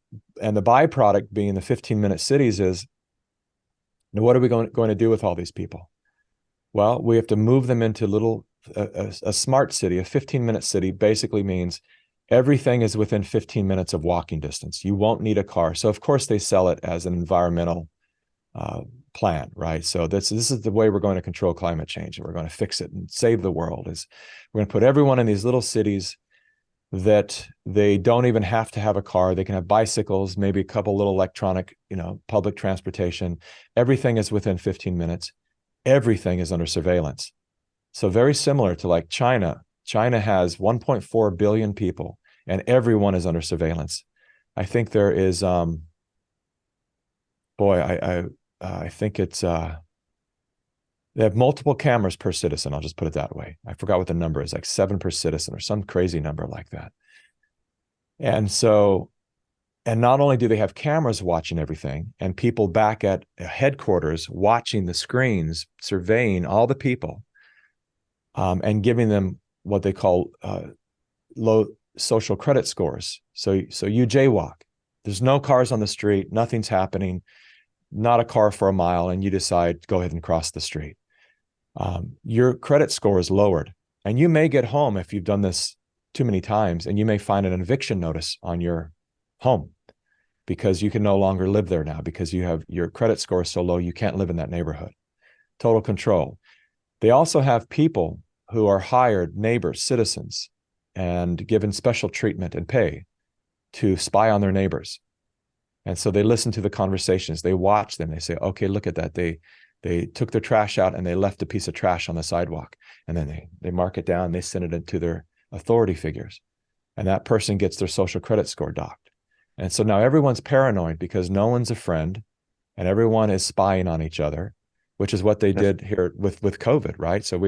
byproduct being the 15-minute cities is, now what are we going to do with all these people? Well, we have to move them into a smart city. A 15-minute city basically means everything is within 15 minutes of walking distance. You won't need a car. So of course they sell it as an environmental plan, right? So this is the way we're going to control climate change, and we're going to fix it and save the world. Is we're going to put everyone in these little cities that they don't even have to have a car. They can have bicycles, maybe a couple little electronic, public transportation. Everything is within 15 minutes. Everything is under surveillance. So very similar to like China. China has 1.4 billion people, and everyone is under surveillance. I think there is, I think it's, they have multiple cameras per citizen. I'll just put it that way. I forgot what the number is, like 7 per citizen or some crazy number like that. And so, and not only do they have cameras watching everything and people back at headquarters watching the screens, surveying all the people, and giving them what they call low social credit scores. So you jaywalk. There's no cars on the street. Nothing's happening. Not a car for a mile, and you decide go ahead and cross the street. Your credit score is lowered, and you may get home if you've done this too many times, and you may find an eviction notice on your home because you can no longer live there now because you have your credit score is so low you can't live in that neighborhood. Total control. They also have people who are hired, neighbors, citizens, and given special treatment and pay to spy on their neighbors. And so they listen to the conversations, they watch them, they say, okay, look at that. They took their trash out and they left a piece of trash on the sidewalk. And then they mark it down, they send it into their authority figures. And that person gets their social credit score docked. And so now everyone's paranoid because no one's a friend and everyone is spying on each other, which is what they did here with COVID, right? So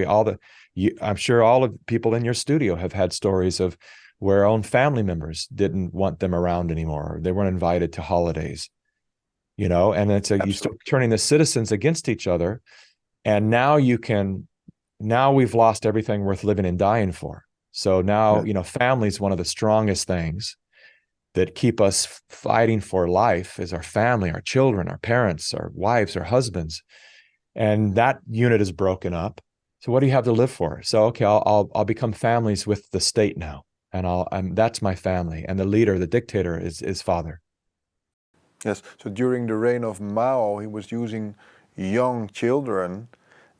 I'm sure all of the people in your studio have had stories of where own family members didn't want them around anymore. They weren't invited to holidays, and it's you start turning the citizens against each other. And now we've lost everything worth living and dying for. So now, family is one of the strongest things that keep us fighting for life is our family, our children, our parents, our wives, our husbands. And that unit is broken up. So what do you have to live for? So, okay, I'll become families with the state now. And that's my family. And the leader, the dictator is father. Yes. So during the reign of Mao, he was using young children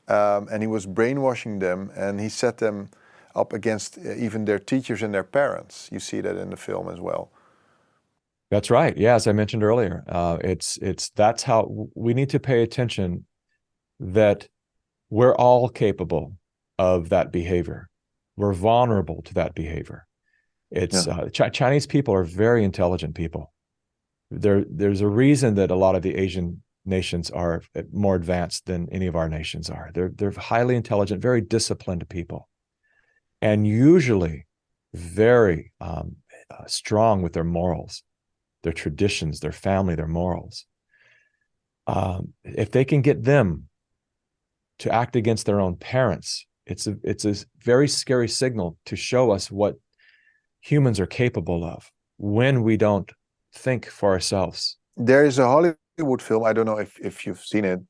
and he was brainwashing them, and he set them up against even their teachers and their parents. You see that in the film as well. That's right. Yeah, as I mentioned earlier, that's how we need to pay attention that we're all capable of that behavior. We're vulnerable to that behavior. Chinese people are very intelligent people. There's a reason that a lot of the Asian nations are more advanced than any of our nations are. They're highly intelligent, very disciplined people, and usually very strong with their morals, their traditions, their family, their morals. If they can get them to act against their own parents, it's a very scary signal to show us what humans are capable of when we don't think for ourselves. There is a Hollywood film, I don't know if you've seen it,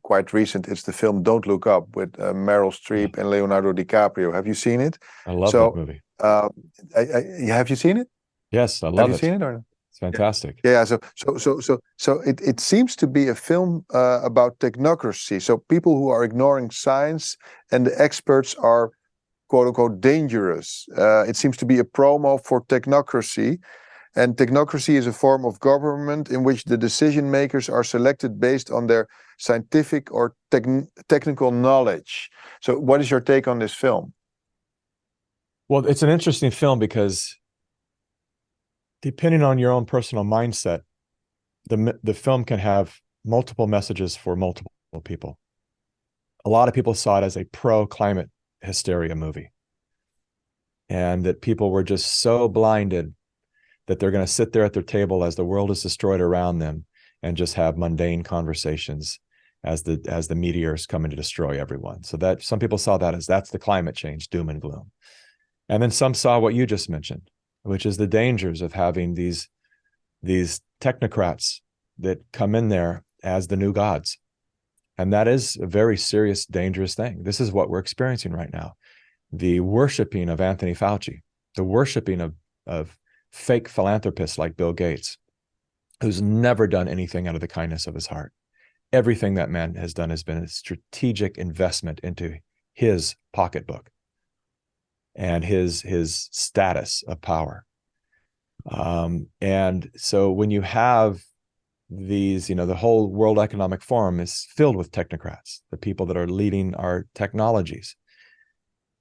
quite recent. It's the film Don't Look Up with Meryl Streep and Leonardo DiCaprio. Have you seen it? I love that movie. Have you seen it? Yes, I love it. Have you seen it or not? It's fantastic. Yeah, so it seems to be a film about technocracy. So people who are ignoring science and the experts are quote unquote dangerous. It seems to be a promo for technocracy. And technocracy is a form of government in which the decision makers are selected based on their scientific or technical knowledge. So what is your take on this film? Well, it's an interesting film because depending on your own personal mindset, the film can have multiple messages for multiple people. A lot of people saw it as a pro-climate hysteria movie, and that people were just so blinded that they're going to sit there at their table as the world is destroyed around them and just have mundane conversations as the meteors coming to destroy everyone. So that some people saw that as that's the climate change, doom and gloom. And then some saw what you just mentioned, which is the dangers of having these technocrats that come in there as the new gods. And that is a very serious, dangerous thing. This is what we're experiencing right now. The worshiping of Anthony Fauci, the worshiping of fake philanthropists like Bill Gates, who's never done anything out of the kindness of his heart. Everything that man has done has been a strategic investment into his pocketbook and his status of power. And so when you have these, the whole World Economic Forum is filled with technocrats, the people that are leading our technologies.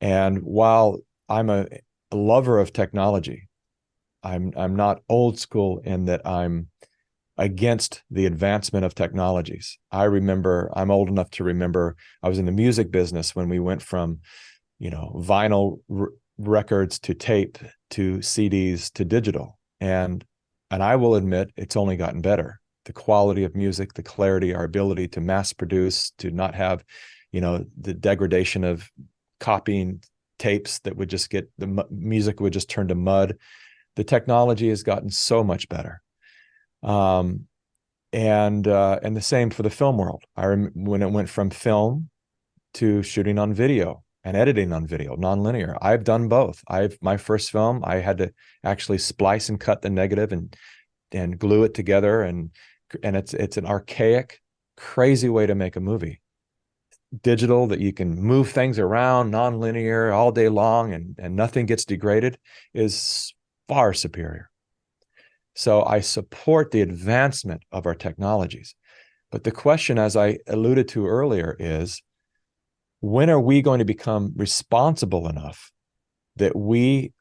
And while I'm a lover of technology, I'm not old school in that I'm against the advancement of technologies. I'm old enough to remember I was in the music business when we went from, vinyl records to tape to CDs to digital. And I will admit it's only gotten better. The quality of music, the clarity, our ability to mass produce, to not have, the degradation of copying tapes that would just get the music would just turn to mud. The technology has gotten so much better. And the same for the film world. When it went from film to shooting on video and editing on video, nonlinear. I've done both. My first film, I had to actually splice and cut the negative and glue it together, and it's an archaic, crazy way to make a movie. Digital, that you can move things around, nonlinear all day long, and nothing gets degraded, is far superior. So I support the advancement of our technologies. But the question, as I alluded to earlier, is when are we going to become responsible enough that we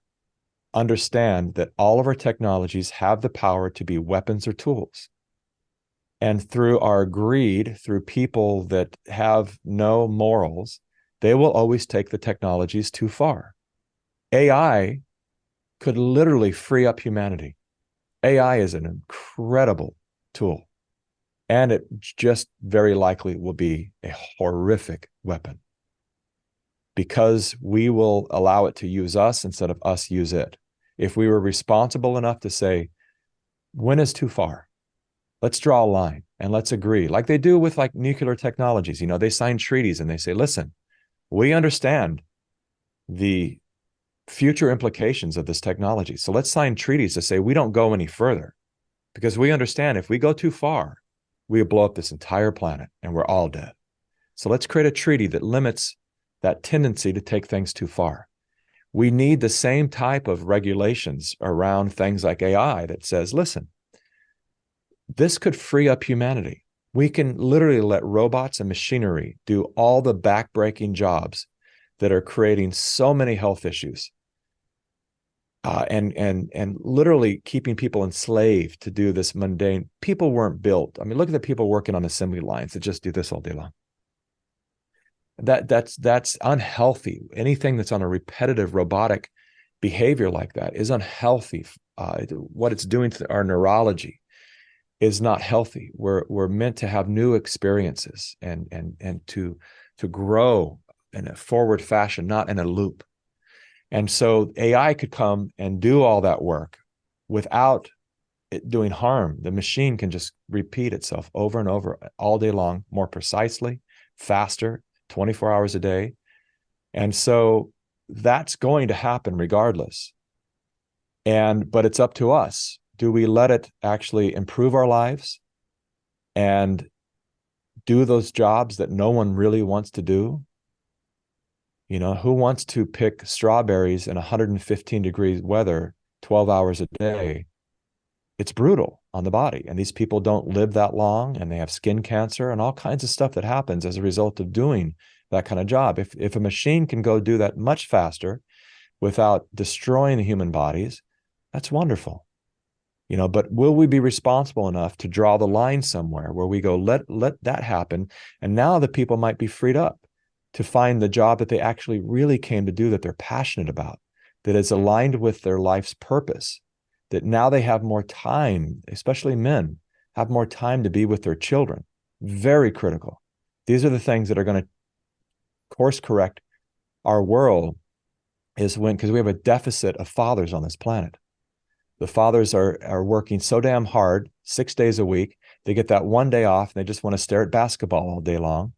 understand that all of our technologies have the power to be weapons or tools? And through our greed, through people that have no morals, they will always take the technologies too far. AI could literally free up humanity. AI is an incredible tool, and it just very likely will be a horrific weapon because we will allow it to use us instead of us use it. If we were responsible enough to say, when is too far? Let's draw a line and let's agree, like they do with like nuclear technologies. They sign treaties and they say, listen, we understand the future implications of this technology. So let's sign treaties to say we don't go any further, because we understand if we go too far, we blow up this entire planet and we're all dead. So let's create a treaty that limits that tendency to take things too far. We need the same type of regulations around things like AI that says, listen, this could free up humanity. We can literally let robots and machinery do all the backbreaking jobs that are creating so many health issues, and literally keeping people enslaved to do this mundane. People weren't built. I mean, look at the people working on assembly lines that just do this all day long. That's unhealthy. Anything that's on a repetitive robotic behavior like that is unhealthy. What it's doing to our neurology is not healthy. We're meant to have new experiences and to grow in a forward fashion, not in a loop. And so AI could come and do all that work without it doing harm. The machine can just repeat itself over and over all day long, more precisely, faster, 24 hours a day. And so that's going to happen regardless. But it's up to us. Do we let it actually improve our lives and do those jobs that no one really wants to do? Who wants to pick strawberries in 115 degrees weather 12 hours a day? It's brutal on the body. And these people don't live that long, and they have skin cancer and all kinds of stuff that happens as a result of doing that kind of job. If a machine can go do that much faster without destroying the human bodies, that's wonderful. But will we be responsible enough to draw the line somewhere where we go, let that happen? And now the people might be freed up to find the job that they actually really came to do, that they're passionate about, that is aligned with their life's purpose, that now they have more time, especially men, have more time to be with their children. Very critical. These are the things that are going to course correct our world, is when, because we have a deficit of fathers on this planet. The fathers are working so damn hard, 6 days a week. They get that one day off and they just want to stare at basketball all day long.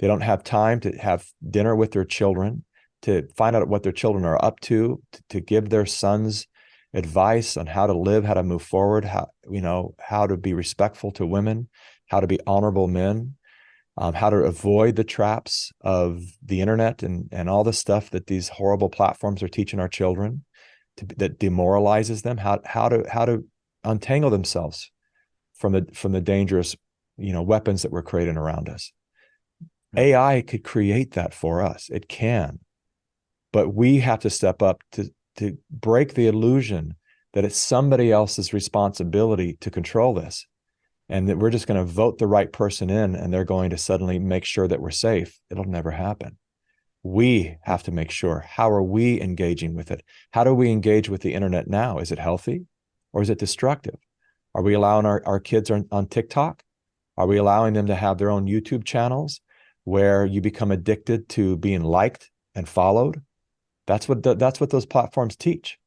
They don't have time to have dinner with their children, to find out what their children are up to give their sons advice on how to live, how to move forward, how to be respectful to women, how to be honorable men, how to avoid the traps of the internet and all the stuff that these horrible platforms are teaching our children, that demoralizes them, how to untangle themselves from the dangerous, weapons that we're creating around us. AI could create that for us. It can, but we have to step up to break the illusion that it's somebody else's responsibility to control this, and that we're just going to vote the right person in and they're going to suddenly make sure that we're safe. It'll never happen. We have to make sure, how are we engaging with it? How do we engage with the internet now? Is it healthy or is it destructive? Are we allowing our kids on TikTok? Are we allowing them to have their own YouTube channels where you become addicted to being liked and followed? That's what those platforms teach,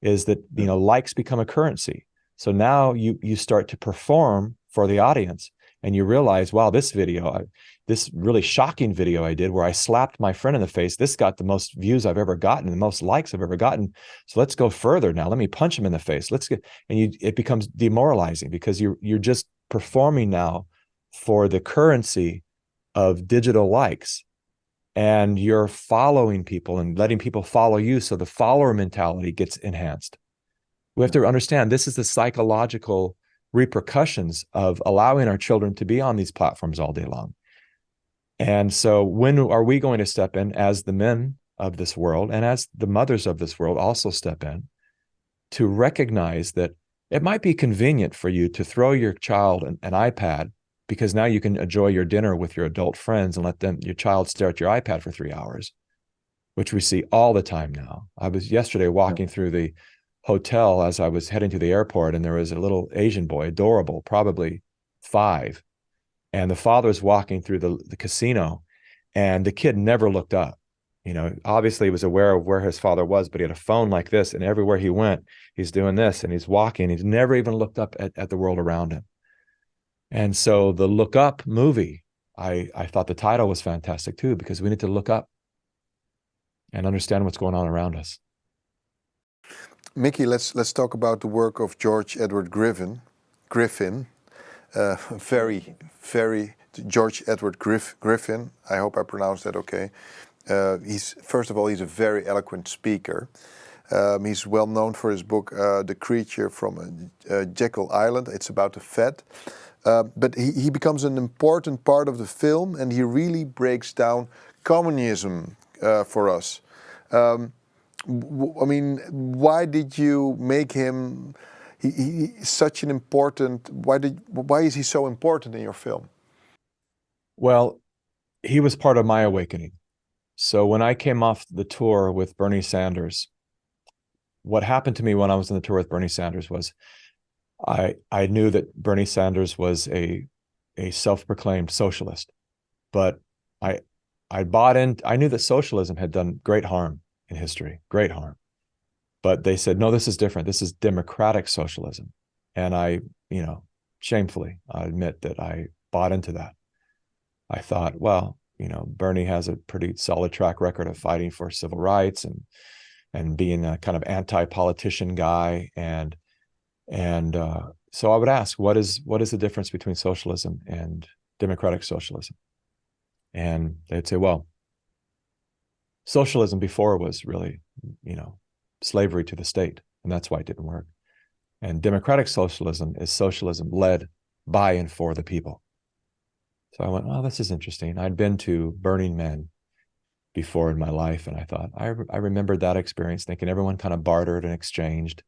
is that, likes become a currency. So now you start to perform for the audience and you realize, wow, this really shocking video I did where I slapped my friend in the face, this got the most views I've ever gotten, the most likes I've ever gotten. So let's go further now. Let me punch him in the face. It becomes demoralizing because you're just performing now for the currency of digital likes, and you're following people and letting people follow you. So the follower mentality gets enhanced. We have to understand this is the psychological repercussions of allowing our children to be on these platforms all day long. And so when are we going to step in as the men of this world and as the mothers of this world also step in to recognize that it might be convenient for you to throw your child an iPad, because now you can enjoy your dinner with your adult friends and let your child stare at your iPad for 3 hours, which we see all the time now. I was yesterday walking through the hotel as I was heading to the airport, and there was a little Asian boy, adorable, probably 5. And the father's walking through the casino, and the kid never looked up. Obviously he was aware of where his father was, but he had a phone like this, and everywhere he went, he's doing this, and he's walking. He's never even looked up at the world around him. And so the Look Up movie, I thought the title was fantastic too, because we need to look up and understand what's going on around us. Mikki, let's talk about the work of George Edward Griffin. George Edward Griffin. I hope I pronounced that okay. He's a very eloquent speaker. He's well known for his book, The Creature from Jekyll Island. It's about the Fed. But he becomes an important part of the film, and he really breaks down communism for us. Why did you make him such an important? Why is he so important in your film? Well, he was part of my awakening. So when I came off the tour with Bernie Sanders, what happened to me when I was on the tour with Bernie Sanders was I knew that Bernie Sanders was a self-proclaimed socialist, but I bought in. I knew that socialism had done great harm in history, great harm. But they said, no, this is different. This is democratic socialism. And I, shamefully, I admit that I bought into that. I thought, well, Bernie has a pretty solid track record of fighting for civil rights and being a kind of anti-politician guy. And so I would ask, what is the difference between socialism and democratic socialism? And they'd say, well, socialism before was really, slavery to the state, and that's why it didn't work. And democratic socialism is socialism led by and for the people. So I went, oh, this is interesting. I'd been to Burning Man before in my life, and I thought, I remembered that experience, thinking everyone kind of bartered and exchanged,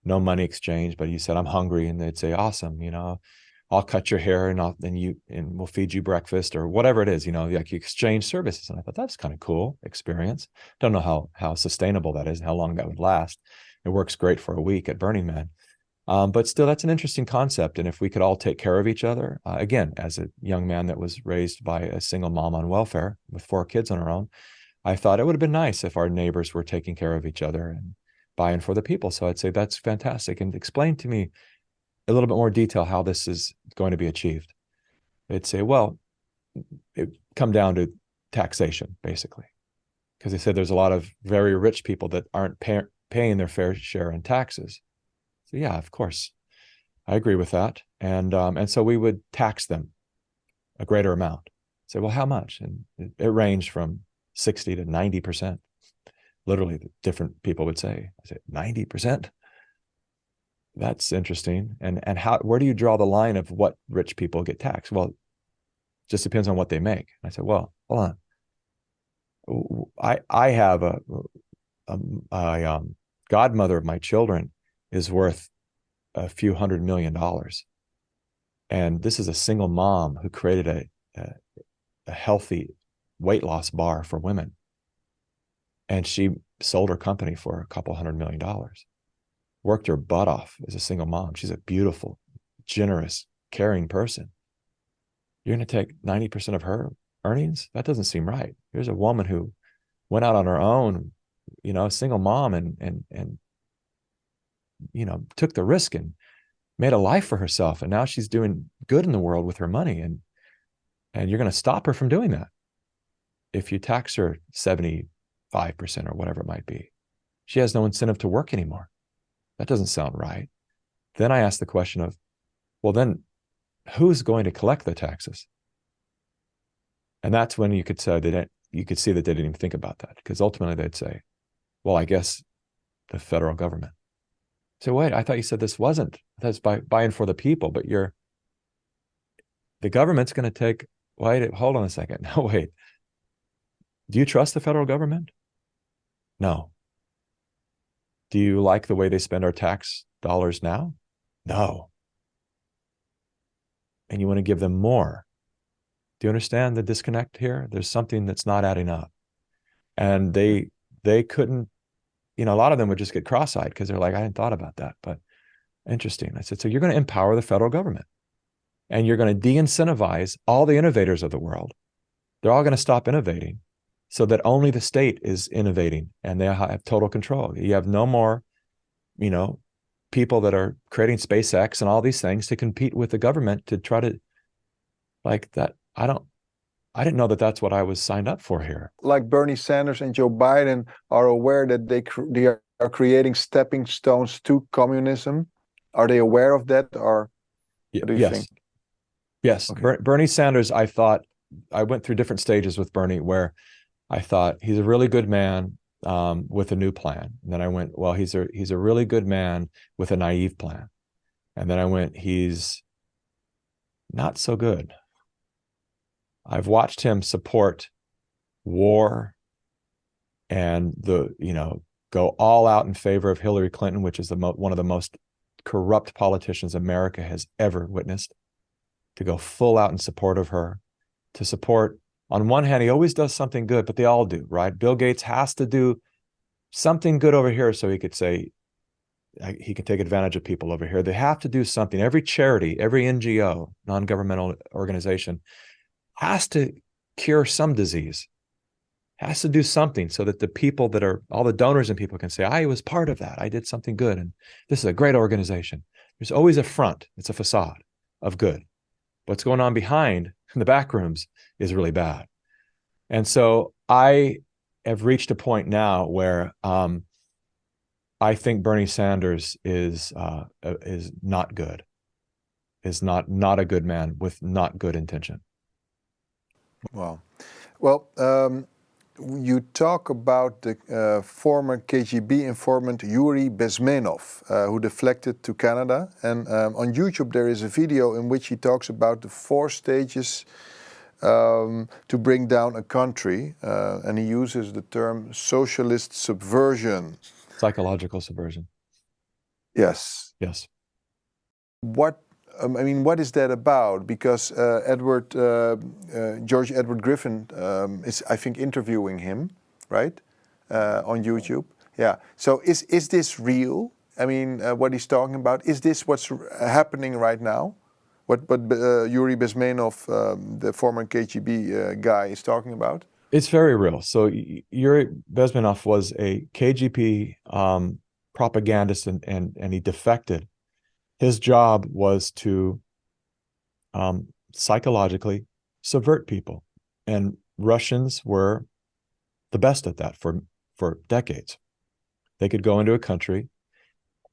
no money exchange, but you said, I'm hungry, and they'd say, awesome, I'll cut your hair and we'll feed you breakfast or whatever it is, like you exchange services. And I thought that's kind of cool experience. Don't know how sustainable that is and how long that would last. It works great for a week at Burning Man. But still, that's an interesting concept. And if we could all take care of each other, again, as a young man that was raised by a single mom on welfare with 4 kids on her own, I thought it would have been nice if our neighbors were taking care of each other and buying for the people. So I'd say that's fantastic. And explain to me a little bit more detail how this is going to be achieved. They'd say, well, it come down to taxation, basically. Because they said there's a lot of very rich people that aren't paying their fair share in taxes. So yeah, of course, I agree with that. And so we would tax them a greater amount. Say, well, how much? And it ranged from 60 to 90%. Literally, different people would say, I said, 90%? That's interesting. And where do you draw the line of what rich people get taxed? Well, it just depends on what they make. I said, well, hold on. I have a godmother of my children is worth a few $100 million. And this is a single mom who created a healthy weight loss bar for women. And she sold her company for a couple $100 million. Worked her butt off as a single mom. She's a beautiful, generous, caring person. You're going to take 90% of her earnings? That doesn't seem right. Here's a woman who went out on her own, a single mom, and took the risk and made a life for herself. And now she's doing good in the world with her money. And you're going to stop her from doing that if you tax her 75% or whatever it might be. She has no incentive to work anymore. That doesn't sound right. Then I asked the question of, well, then who's going to collect the taxes? And that's when you could say you could see that they didn't even think about that, because ultimately they'd say, well, I guess the federal government. So wait, I thought you said this wasn't. That's buying for the people, but the government's going to take, wait, hold on a second. No, wait. Do you trust the federal government? No. Do you like the way they spend our tax dollars now? No. And you want to give them more. Do you understand the disconnect here? There's something that's not adding up. And they couldn't, a lot of them would just get cross-eyed because they're like, I hadn't thought about that, but interesting. I said, so you're going to empower the federal government and you're going to de-incentivize all the innovators of the world. They're all going to stop innovating so that only the state is innovating and they have total control. You have no more, people that are creating SpaceX and all these things to compete with the government to try to, like that. I didn't know that that's what I was signed up for here. Like Bernie Sanders and Joe Biden are aware that they are creating stepping stones to communism. Are they aware of that, or what do you think? Yes. Okay. Bernie Sanders, I went through different stages with Bernie where I thought he's a really good man with a new plan. And then I went, well, he's a really good man with a naive plan. And then I went, he's not so good. I've watched him support war and go all out in favor of Hillary Clinton, which is one of the most corrupt politicians America has ever witnessed, to go full out in support of her, to support, on one hand, he always does something good, but they all do, right? Bill Gates has to do something good over here so he could say, he can take advantage of people over here. They have to do something. Every charity, every NGO, non-governmental organization, has to cure some disease, has to do something so that the people that are, all the donors and people can say, I was part of that. I did something good. And this is a great organization. There's always a front. It's a facade of good. What's going on behind in the back rooms is really bad. And so I have reached a point now where I think Bernie Sanders is not good, is not a good man with not good intention. Wow. Well, you talk about the former KGB informant Yuri Bezmenov, who deflected to Canada. And on YouTube, there is a video in which he talks about the 4 stages to bring down a country. And he uses the term socialist subversion. Psychological subversion. Yes. Yes. What is that about? Because George Edward Griffin is, I think, interviewing him, right, on YouTube. Yeah. So is this real? I mean, what he's talking about? Is this what's happening right now? What Yuri Bezmenov, the former KGB guy, is talking about? It's very real. So Yuri Bezmenov was a KGB propagandist, and he defected. His job was to psychologically subvert people, and Russians were the best at that for decades. They could go into a country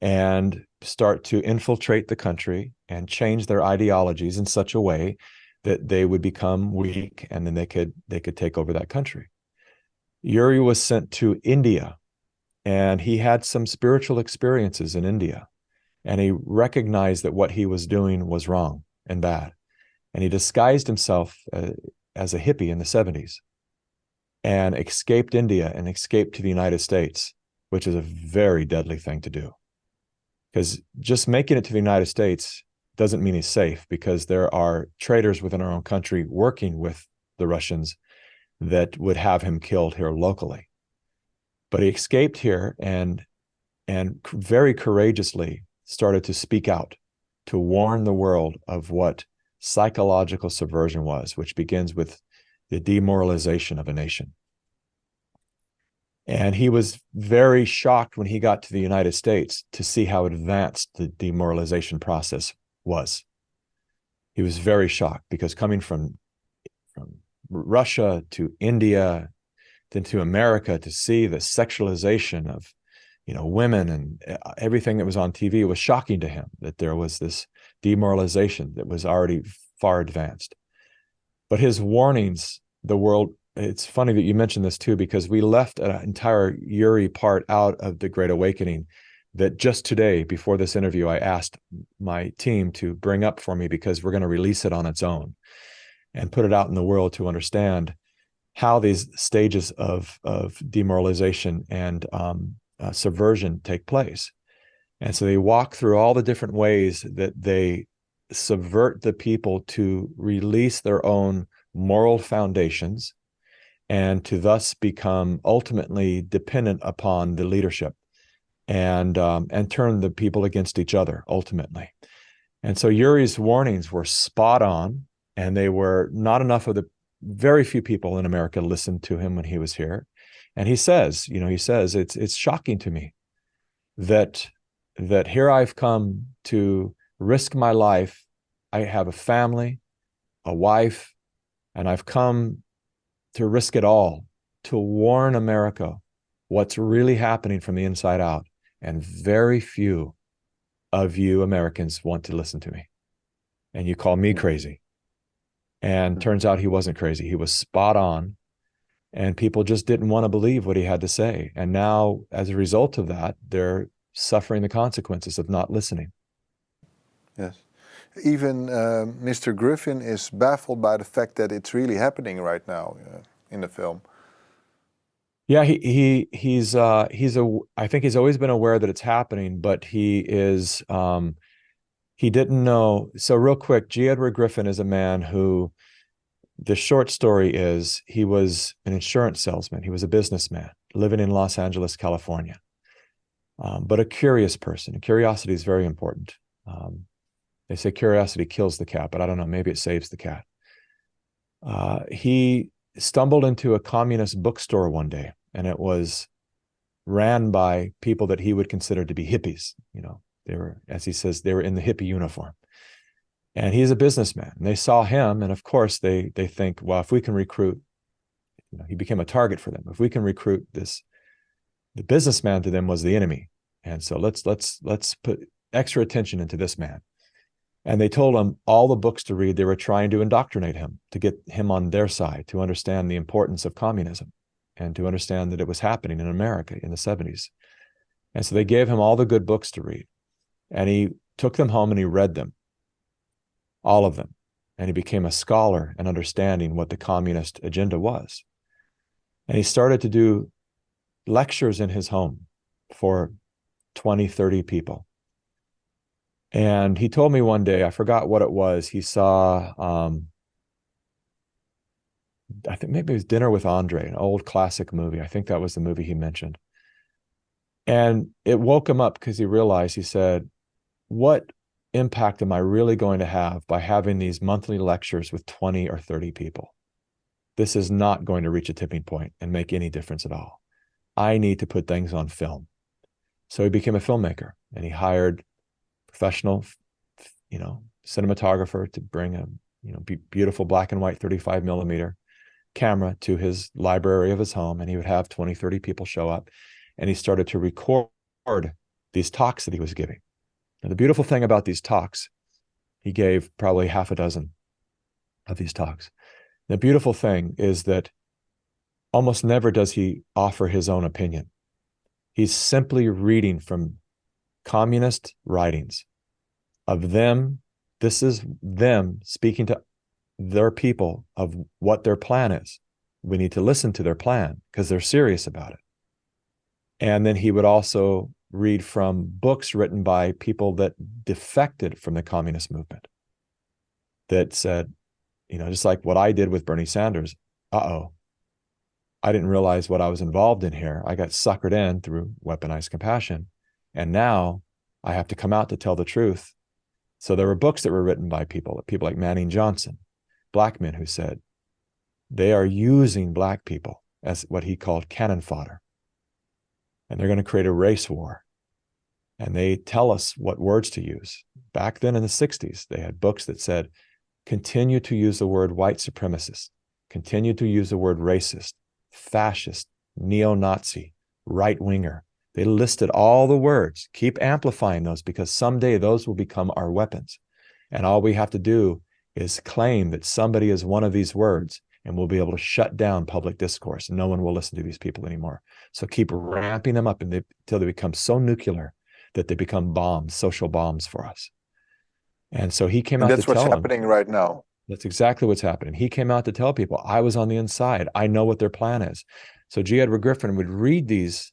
and start to infiltrate the country and change their ideologies in such a way that they would become weak, and then they could take over that country. Yuri was sent to India, and he had some spiritual experiences in India, and he recognized that what he was doing was wrong and bad. And he disguised himself as a hippie in the 70s and escaped India and escaped to the United States, which is a very deadly thing to do. Because just making it to the United States doesn't mean he's safe, because there are traitors within our own country working with the Russians that would have him killed here locally. But he escaped here and very courageously started to speak out, to warn the world of what psychological subversion was, which begins with the demoralization of a nation. And he was very shocked when he got to the United States to see how advanced the demoralization process was. He was very shocked, because coming from Russia to India, then to America, to see the sexualization of, women and everything that was on TV, it was shocking to him that there was this demoralization that was already far advanced. But his warnings, the world, it's funny that you mentioned this too, because we left an entire Yuri part out of the Great Awakening that just today, before this interview, I asked my team to bring up for me, because we're going to release it on its own and put it out in the world to understand how these stages of demoralization and subversion take place. And so they walk through all the different ways that they subvert the people to release their own moral foundations, and to thus become ultimately dependent upon the leadership, and turn the people against each other ultimately. And so Yuri's warnings were spot on, and they were not enough of the very few people in America listened to him when he was here. And he says, it's shocking to me that here I've come to risk my life. I have a family, a wife, and I've come to risk it all to warn America what's really happening from the inside out. And very few of you Americans want to listen to me. And you call me crazy. And turns out he wasn't crazy. He was spot on. And people just didn't want to believe what he had to say. And now, as a result of that, they're suffering the consequences of not listening. Yes. Even Mr. Griffin is baffled by the fact that it's really happening right now in the film. Yeah, I think he's always been aware that it's happening, but he didn't know. So real quick, G. Edward Griffin is a man who, the short story is, he was an insurance salesman. He was a businessman living in Los Angeles, California, but a curious person. And curiosity is very important. They say curiosity kills the cat, but I don't know, maybe it saves the cat. He stumbled into a communist bookstore one day, and it was ran by people that he would consider to be hippies. They were, as he says, they were in the hippie uniform. And he's a businessman. And they saw him, and of course they think, well, if we can recruit, he became a target for them. If we can recruit the businessman to them was the enemy. And so let's put extra attention into this man. And they told him all the books to read. They were trying to indoctrinate him, to get him on their side, to understand the importance of communism, and to understand that it was happening in America in the 70s. And so they gave him all the good books to read. And he took them home and he read them, all of them. And he became a scholar in understanding what the communist agenda was. And he started to do lectures in his home for 20, 30 people. And he told me one day, I forgot what it was, he saw, I think maybe it was Dinner with Andre, an old classic movie. I think that was the movie he mentioned. And it woke him up because he realized, he said, what impact am I really going to have by having these monthly lectures with 20 or 30 people? This is not going to reach a tipping point and make any difference at all. I need to put things on film. So he became a filmmaker, and he hired professional, cinematographer to bring a, beautiful black and white 35 millimeter camera to his library of his home. And he would have 20, 30 people show up, and he started to record these talks that he was giving. And the beautiful thing about these talks, he gave probably half a dozen of these talks. The beautiful thing is that almost never does he offer his own opinion. He's simply reading from communist writings of them. This is them speaking to their people of what their plan is. We need to listen to their plan because they're serious about it. And then he would also read from books written by people that defected from the communist movement, that said, just like what I did with Bernie Sanders, I didn't realize what I was involved in here. I got suckered in through weaponized compassion. And now I have to come out to tell the truth. So there were books that were written by people like Manning Johnson, black men, who said they are using black people as what he called cannon fodder. And they're going to create a race war. And they tell us what words to use. Back then in the 60s, they had books that said, continue to use the word white supremacist, continue to use the word racist, fascist, neo-Nazi, right-winger. They listed all the words. Keep amplifying those, because someday those will become our weapons. And all we have to do is claim that somebody is one of these words, and we'll be able to shut down public discourse. No one will listen to these people anymore. So keep ramping them up until they become so nuclear that they become bombs, social bombs for us. And so he came out to tell them. That's what's happening right now. That's exactly what's happening. He came out to tell people, I was on the inside. I know what their plan is. So G. Edward Griffin would read these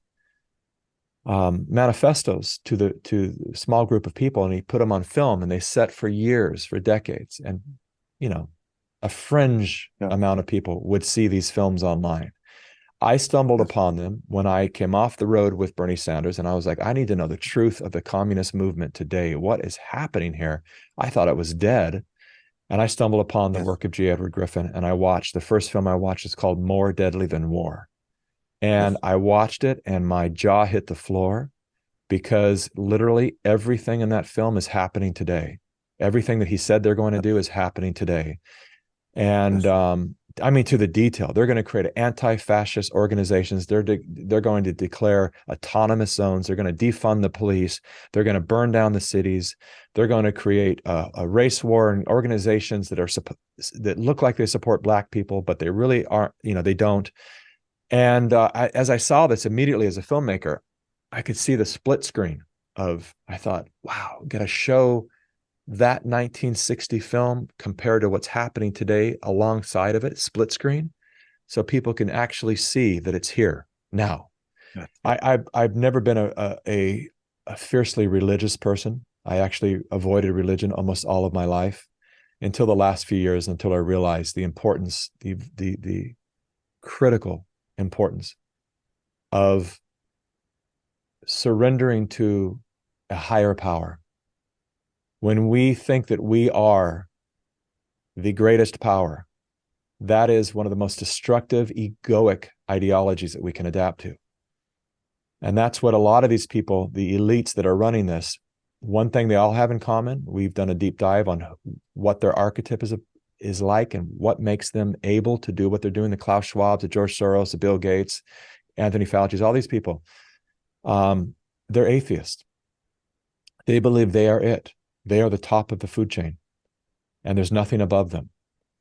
manifestos to the small group of people, and he put them on film, and they set for years, for decades. And, a fringe amount of people would see these films online. I stumbled upon them when I came off the road with Bernie Sanders, and I was like, I need to know the truth of the communist movement today. What is happening here? I thought it was dead. And I stumbled upon the work of G. Edward Griffin, and I watched, the first film I watched is called More Deadly Than War. And I watched it, and my jaw hit the floor, because literally everything in that film is happening today. Everything that he said they're going to do is happening today. And to the detail. They're going to create anti-fascist organizations. They're going to declare autonomous zones. They're going to defund the police. They're going to burn down the cities. They're going to create a race war and organizations that look like they support black people, but they really aren't. They don't. And as I saw this immediately as a filmmaker, I could see the split screen of. I thought, wow, got to show that 1960 film compared to what's happening today alongside of it, split screen, so people can actually see that it's here now. I've never been a fiercely religious person. I actually avoided religion almost all of my life until the last few years, until I realized the importance, the critical importance of surrendering to a higher power. When we think that we are the greatest power, that is one of the most destructive, egoic ideologies that we can adapt to. And that's what a lot of these people, the elites that are running this, one thing they all have in common, we've done a deep dive on what their archetype is like and what makes them able to do what they're doing. The Klaus Schwabs, the George Soros, the Bill Gates, Anthony Fauci's, all these people, they're atheists. They believe they are it. They are the top of the food chain, and there's nothing above them.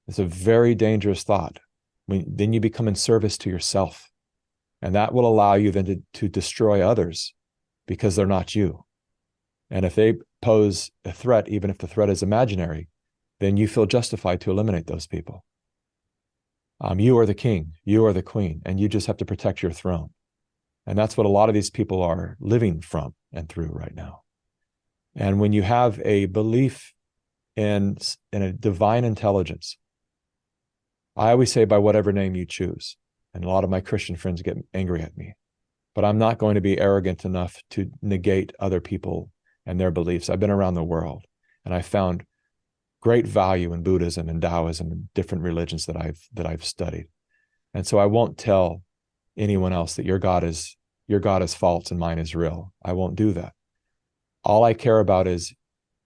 It's a very dangerous thought. Then you become in service to yourself, and that will allow you then to destroy others because they're not you. And if they pose a threat, even if the threat is imaginary, then you feel justified to eliminate those people. You are the king, you are the queen, and you just have to protect your throne. And that's what a lot of these people are living from and through right now. And when you have a belief in a divine intelligence, I always say by whatever name you choose. And a lot of my Christian friends get angry at me. but I'm not going to be arrogant enough to negate other people and their beliefs. I've been around the world, and I found great value in Buddhism and Taoism and different religions that I've studied. And so I won't tell anyone else that your God is false and mine is real. I won't do that. All I care about is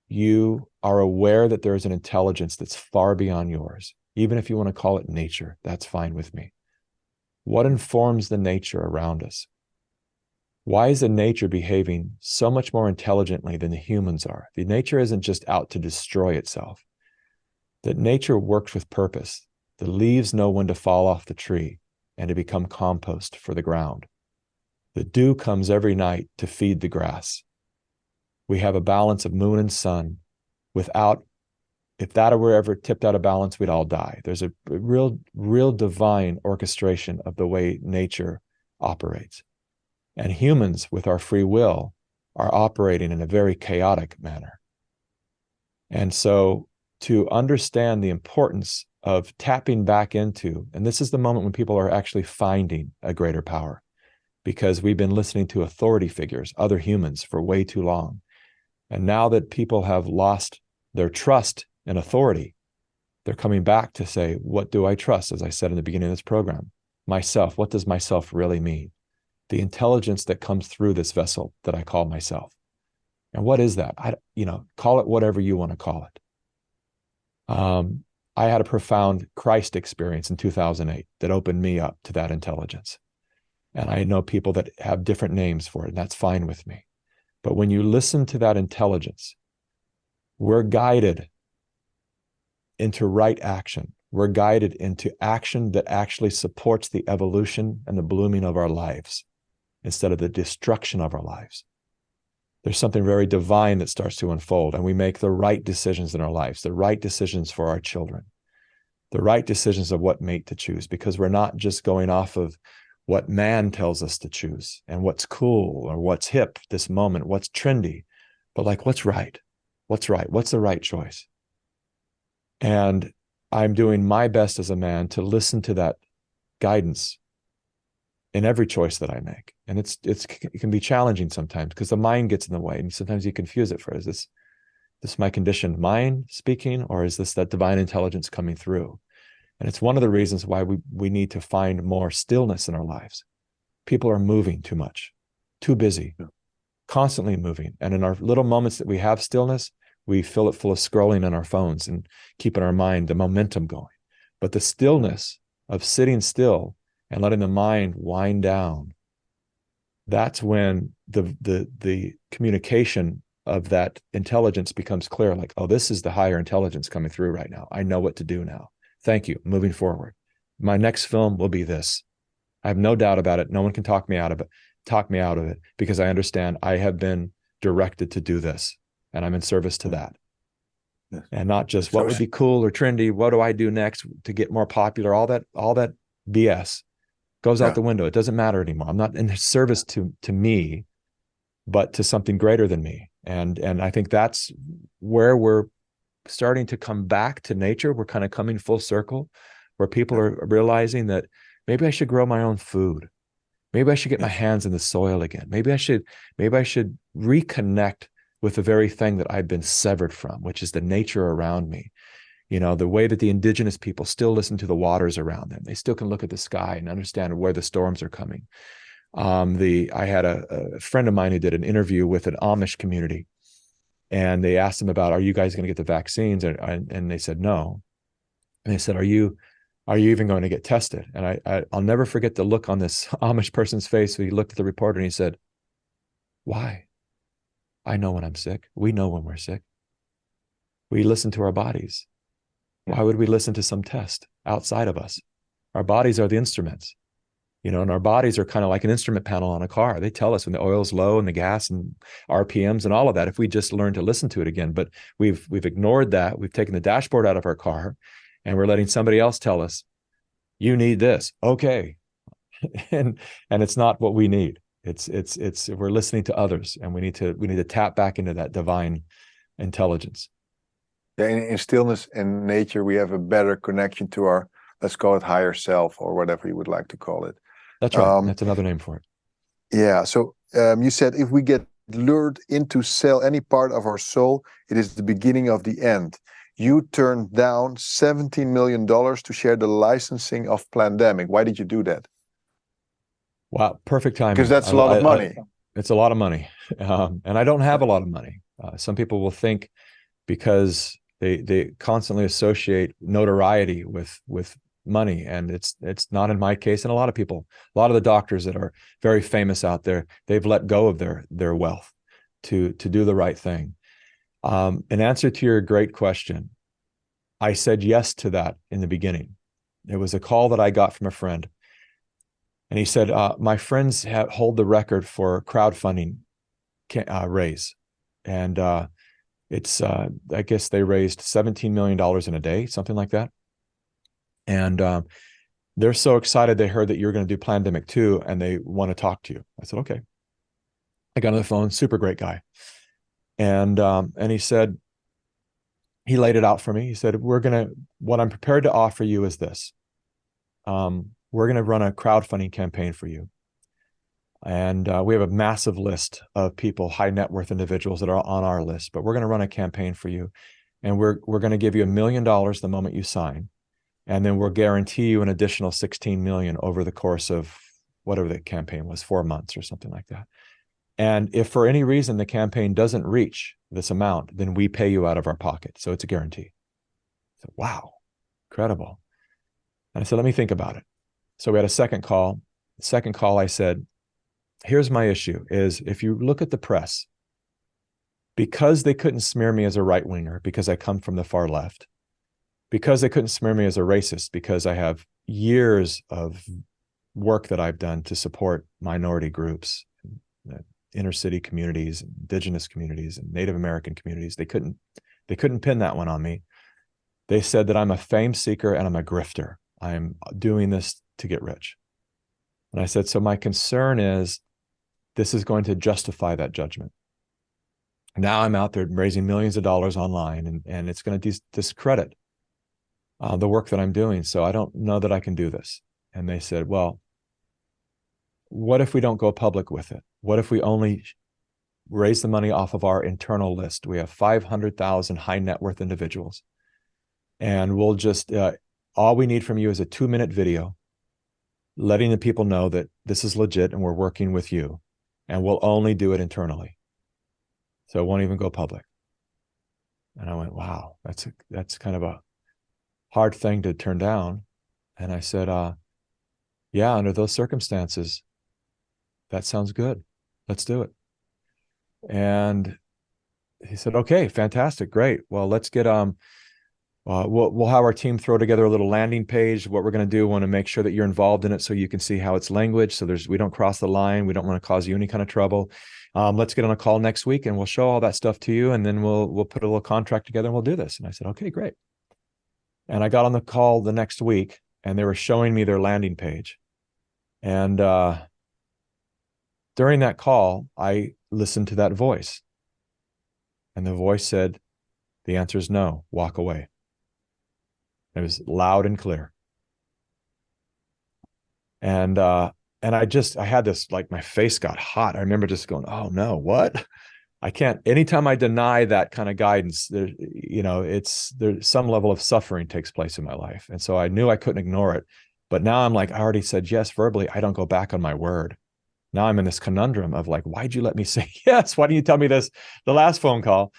you are aware that there is an intelligence that's far beyond yours. Even if you want to call it nature, that's fine with me. What informs the nature around us? Why is the nature behaving so much more intelligently than the humans are? The nature isn't just out to destroy itself. That nature works with purpose. The leaves know when to fall off the tree and to become compost for the ground. The dew comes every night to feed the grass. We have a balance of moon and sun. If that were ever tipped out of balance, we'd all die. There's a real divine orchestration of the way nature operates. And humans, with our free will, are operating in a very chaotic manner. And so to understand the importance of tapping back into, and this is the moment when people are actually finding a greater power, because we've been listening to authority figures, other humans, for way too long. And now that people have lost their trust in authority, they're coming back to say, what do I trust? As I said in the beginning of this program, myself. What does myself really mean? The intelligence that comes through this vessel that I call myself. And what is that? Call it whatever you want to call it. I had a profound Christ experience in 2008 that opened me up to that intelligence. And I know people that have different names for it, and that's fine with me. But when you listen to that intelligence, we're guided into right action. We're guided into action that actually supports the evolution and the blooming of our lives instead of the destruction of our lives. There's something very divine that starts to unfold, and we make the right decisions in our lives, the right decisions for our children, the right decisions of what mate to choose, because we're not just going off of what man tells us to choose and what's cool or what's hip this moment, what's trendy, but like what's right, what's the right choice. And I'm doing my best as a man to listen to that guidance in every choice that I make. And it can be challenging sometimes because the mind gets in the way, and sometimes you confuse it for, is this my conditioned mind speaking, or is this that divine intelligence coming through? And it's one of the reasons why we need to find more stillness in our lives. People are moving too much, too busy, constantly moving. And in our little moments that we have stillness, we fill it full of scrolling on our phones and keeping our mind, the momentum going. But the stillness of sitting still and letting the mind wind down, that's when the communication of that intelligence becomes clear. Like, oh, this is the higher intelligence coming through right now. I know what to do now. Thank you. Moving forward. My next film will be this. I have no doubt about it. No one can talk me out of it because I understand I have been directed to do this, and I'm in service to that. Yes. And not just what would be cool or trendy. What do I do next to get more popular? All that BS goes out the window. It doesn't matter anymore. I'm not in service to me, but to something greater than me. And I think that's where we're starting to come back to nature. We're kind of coming full circle, where people are realizing that maybe I should grow my own food. Maybe I should get my hands in the soil again. Maybe I should reconnect with the very thing that I've been severed from, which is the nature around me. You know, the way that the indigenous people still listen to the waters around them. They still can look at the sky and understand where the storms are coming. I had a friend of mine who did an interview with an Amish community, and they asked him about, are you guys going to get the vaccines? And they said no. And they said, are you even going to get tested? And I'll never forget the look on this Amish person's face. He looked at the reporter and he said, why? I know when I'm sick. We know when we're sick. We listen to our bodies. Why would we listen to some test outside of us? Our bodies are the instruments, and our bodies are kind of like an instrument panel on a car. They tell us when the oil's low and the gas and RPMs and all of that, if we just learn to listen to it again. But we've ignored that. We've taken the dashboard out of our car and we're letting somebody else tell us, you need this. Okay. and it's not what we need. It's we're listening to others, and we need to tap back into that divine intelligence. Yeah, in stillness and nature, we have a better connection to our, let's call it higher self, or whatever you would like to call it. That's right. That's another name for it. Yeah. So you said if we get lured into sell any part of our soul, it is the beginning of the end. You turned down $17 million to share the licensing of Plandemic. Why did you do that? Wow, perfect timing. Because that's a lot of money. It's a lot of money. And I don't have a lot of money. Some people will think because they constantly associate notoriety with money, and it's not in my case. And a lot of people, a lot of the doctors that are very famous out there, they've let go of their wealth to do the right thing. In answer to your great question, I said yes to that in the beginning. It was a call that I got from a friend. And he said, my friends hold the record for crowdfunding raise. And I guess they raised $17 million in a day, something like that. And they're so excited they heard that you're going to do Plandemic too, and they want to talk to you. I said, okay. I got on the phone, super great guy. And he said, he laid it out for me. He said, what I'm prepared to offer you is this. We're going to run a crowdfunding campaign for you. And we have a massive list of people, high net worth individuals that are on our list, but we're going to run a campaign for you. And we're going to give you $1 million the moment you sign. And then we'll guarantee you an additional 16 million over the course of whatever the campaign was, 4 months or something like that. And if for any reason the campaign doesn't reach this amount, then we pay you out of our pocket. So it's a guarantee. So, wow, incredible. And I said, let me think about it. So we had a second call. The second call, I said, here's my issue is if you look at the press, because they couldn't smear me as a right winger because I come from the far left, because they couldn't smear me as a racist because I have years of work that I've done to support minority groups, inner city communities, indigenous communities, and Native American communities. They couldn't pin that one on me. They said that I'm a fame seeker and I'm a grifter. I'm doing this to get rich. And I said, so my concern is this is going to justify that judgment. Now I'm out there raising millions of dollars online, and it's going to discredit the work that I'm doing. So I don't know that I can do this. And they said, well, what if we don't go public with it? What if we only raise the money off of our internal list? We have 500,000 high net worth individuals. And we'll just, all we need from you is a 2-minute video letting the people know that this is legit and we're working with you. And we'll only do it internally. So it won't even go public. And I went, wow, that's kind of a hard thing to turn down. And I said, yeah, under those circumstances, that sounds good. Let's do it. And he said, okay, fantastic, great. Well, let's get, we'll have our team throw together a little landing page. What we're going to do, want to make sure that you're involved in it so you can see how it's language. So we don't cross the line. We don't want to cause you any kind of trouble. Let's get on a call next week and we'll show all that stuff to you. And then we'll put a little contract together and we'll do this. And I said, okay, great. And I got on the call the next week and they were showing me their landing page. And during that call, I listened to that voice. And the voice said, the answer is no, walk away. It was loud and clear. And I had this, like, my face got hot. I remember just going, oh no, what? I can't, anytime I deny that kind of guidance, there's some level of suffering takes place in my life. And so I knew I couldn't ignore it. But now I'm like, I already said yes verbally. I don't go back on my word. Now I'm in this conundrum of like, why'd you let me say yes? Why didn't you tell me this the last phone call?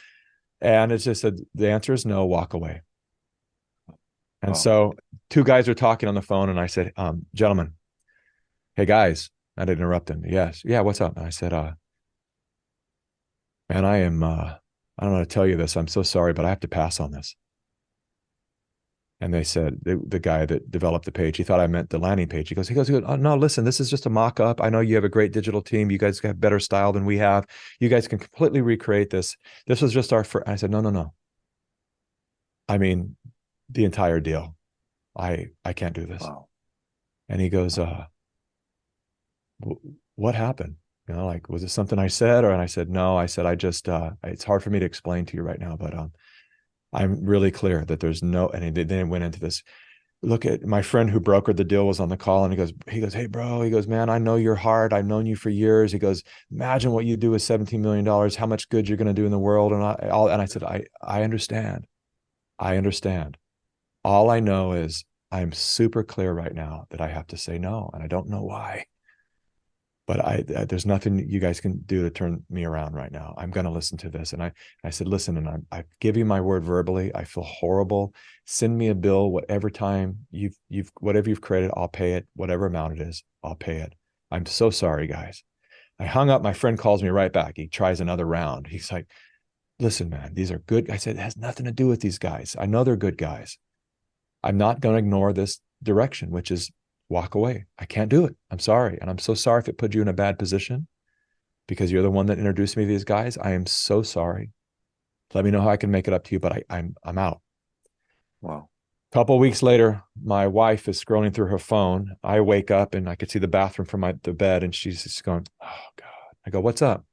And it's just said, the answer is no, walk away. And so 2 guys are talking on the phone and I said, gentlemen, hey guys, I didn't interrupt them. Yes. Yeah. What's up? And I said, man, I don't know how to tell you this. I'm so sorry, but I have to pass on this. And they said, the guy that developed the page, he thought I meant the landing page. He goes, oh, no, listen, this is just a mock-up. I know you have a great digital team. You guys have better style than we have. You guys can completely recreate this. This was just our first. I said, no. I mean, the entire deal. I can't do this. Wow. And he goes, what happened? You know, like, was it something I said? And I said, no. I said, it's hard for me to explain to you right now, but I'm really clear that there's no, and then it went into this look at my friend who brokered the deal was on the call, and he goes, hey bro, he goes, man, I know your heart. I've known you for years. He goes, imagine what you do with $17 million, how much good you're going to do in the world. And I said, I understand. I understand. All I know is I'm super clear right now that I have to say no, and I don't know why. But there's nothing you guys can do to turn me around right now. I'm going to listen to this. And I said, listen, and I give you my word verbally. I feel horrible. Send me a bill, whatever time whatever you've created, I'll pay it. Whatever amount it is, I'll pay it. I'm so sorry, guys. I hung up. My friend calls me right back. He tries another round. He's like, listen, man, these are good. I said, it has nothing to do with these guys. I know they're good guys. I'm not going to ignore this direction, which is walk away. I can't do it. I'm sorry. And I'm so sorry if it put you in a bad position because you're the one that introduced me to these guys. I am so sorry. Let me know how I can make it up to you, but I'm out. Wow. A couple of weeks later, my wife is scrolling through her phone. I wake up and I could see the bathroom from the bed, and she's just going, oh God. I go, what's up?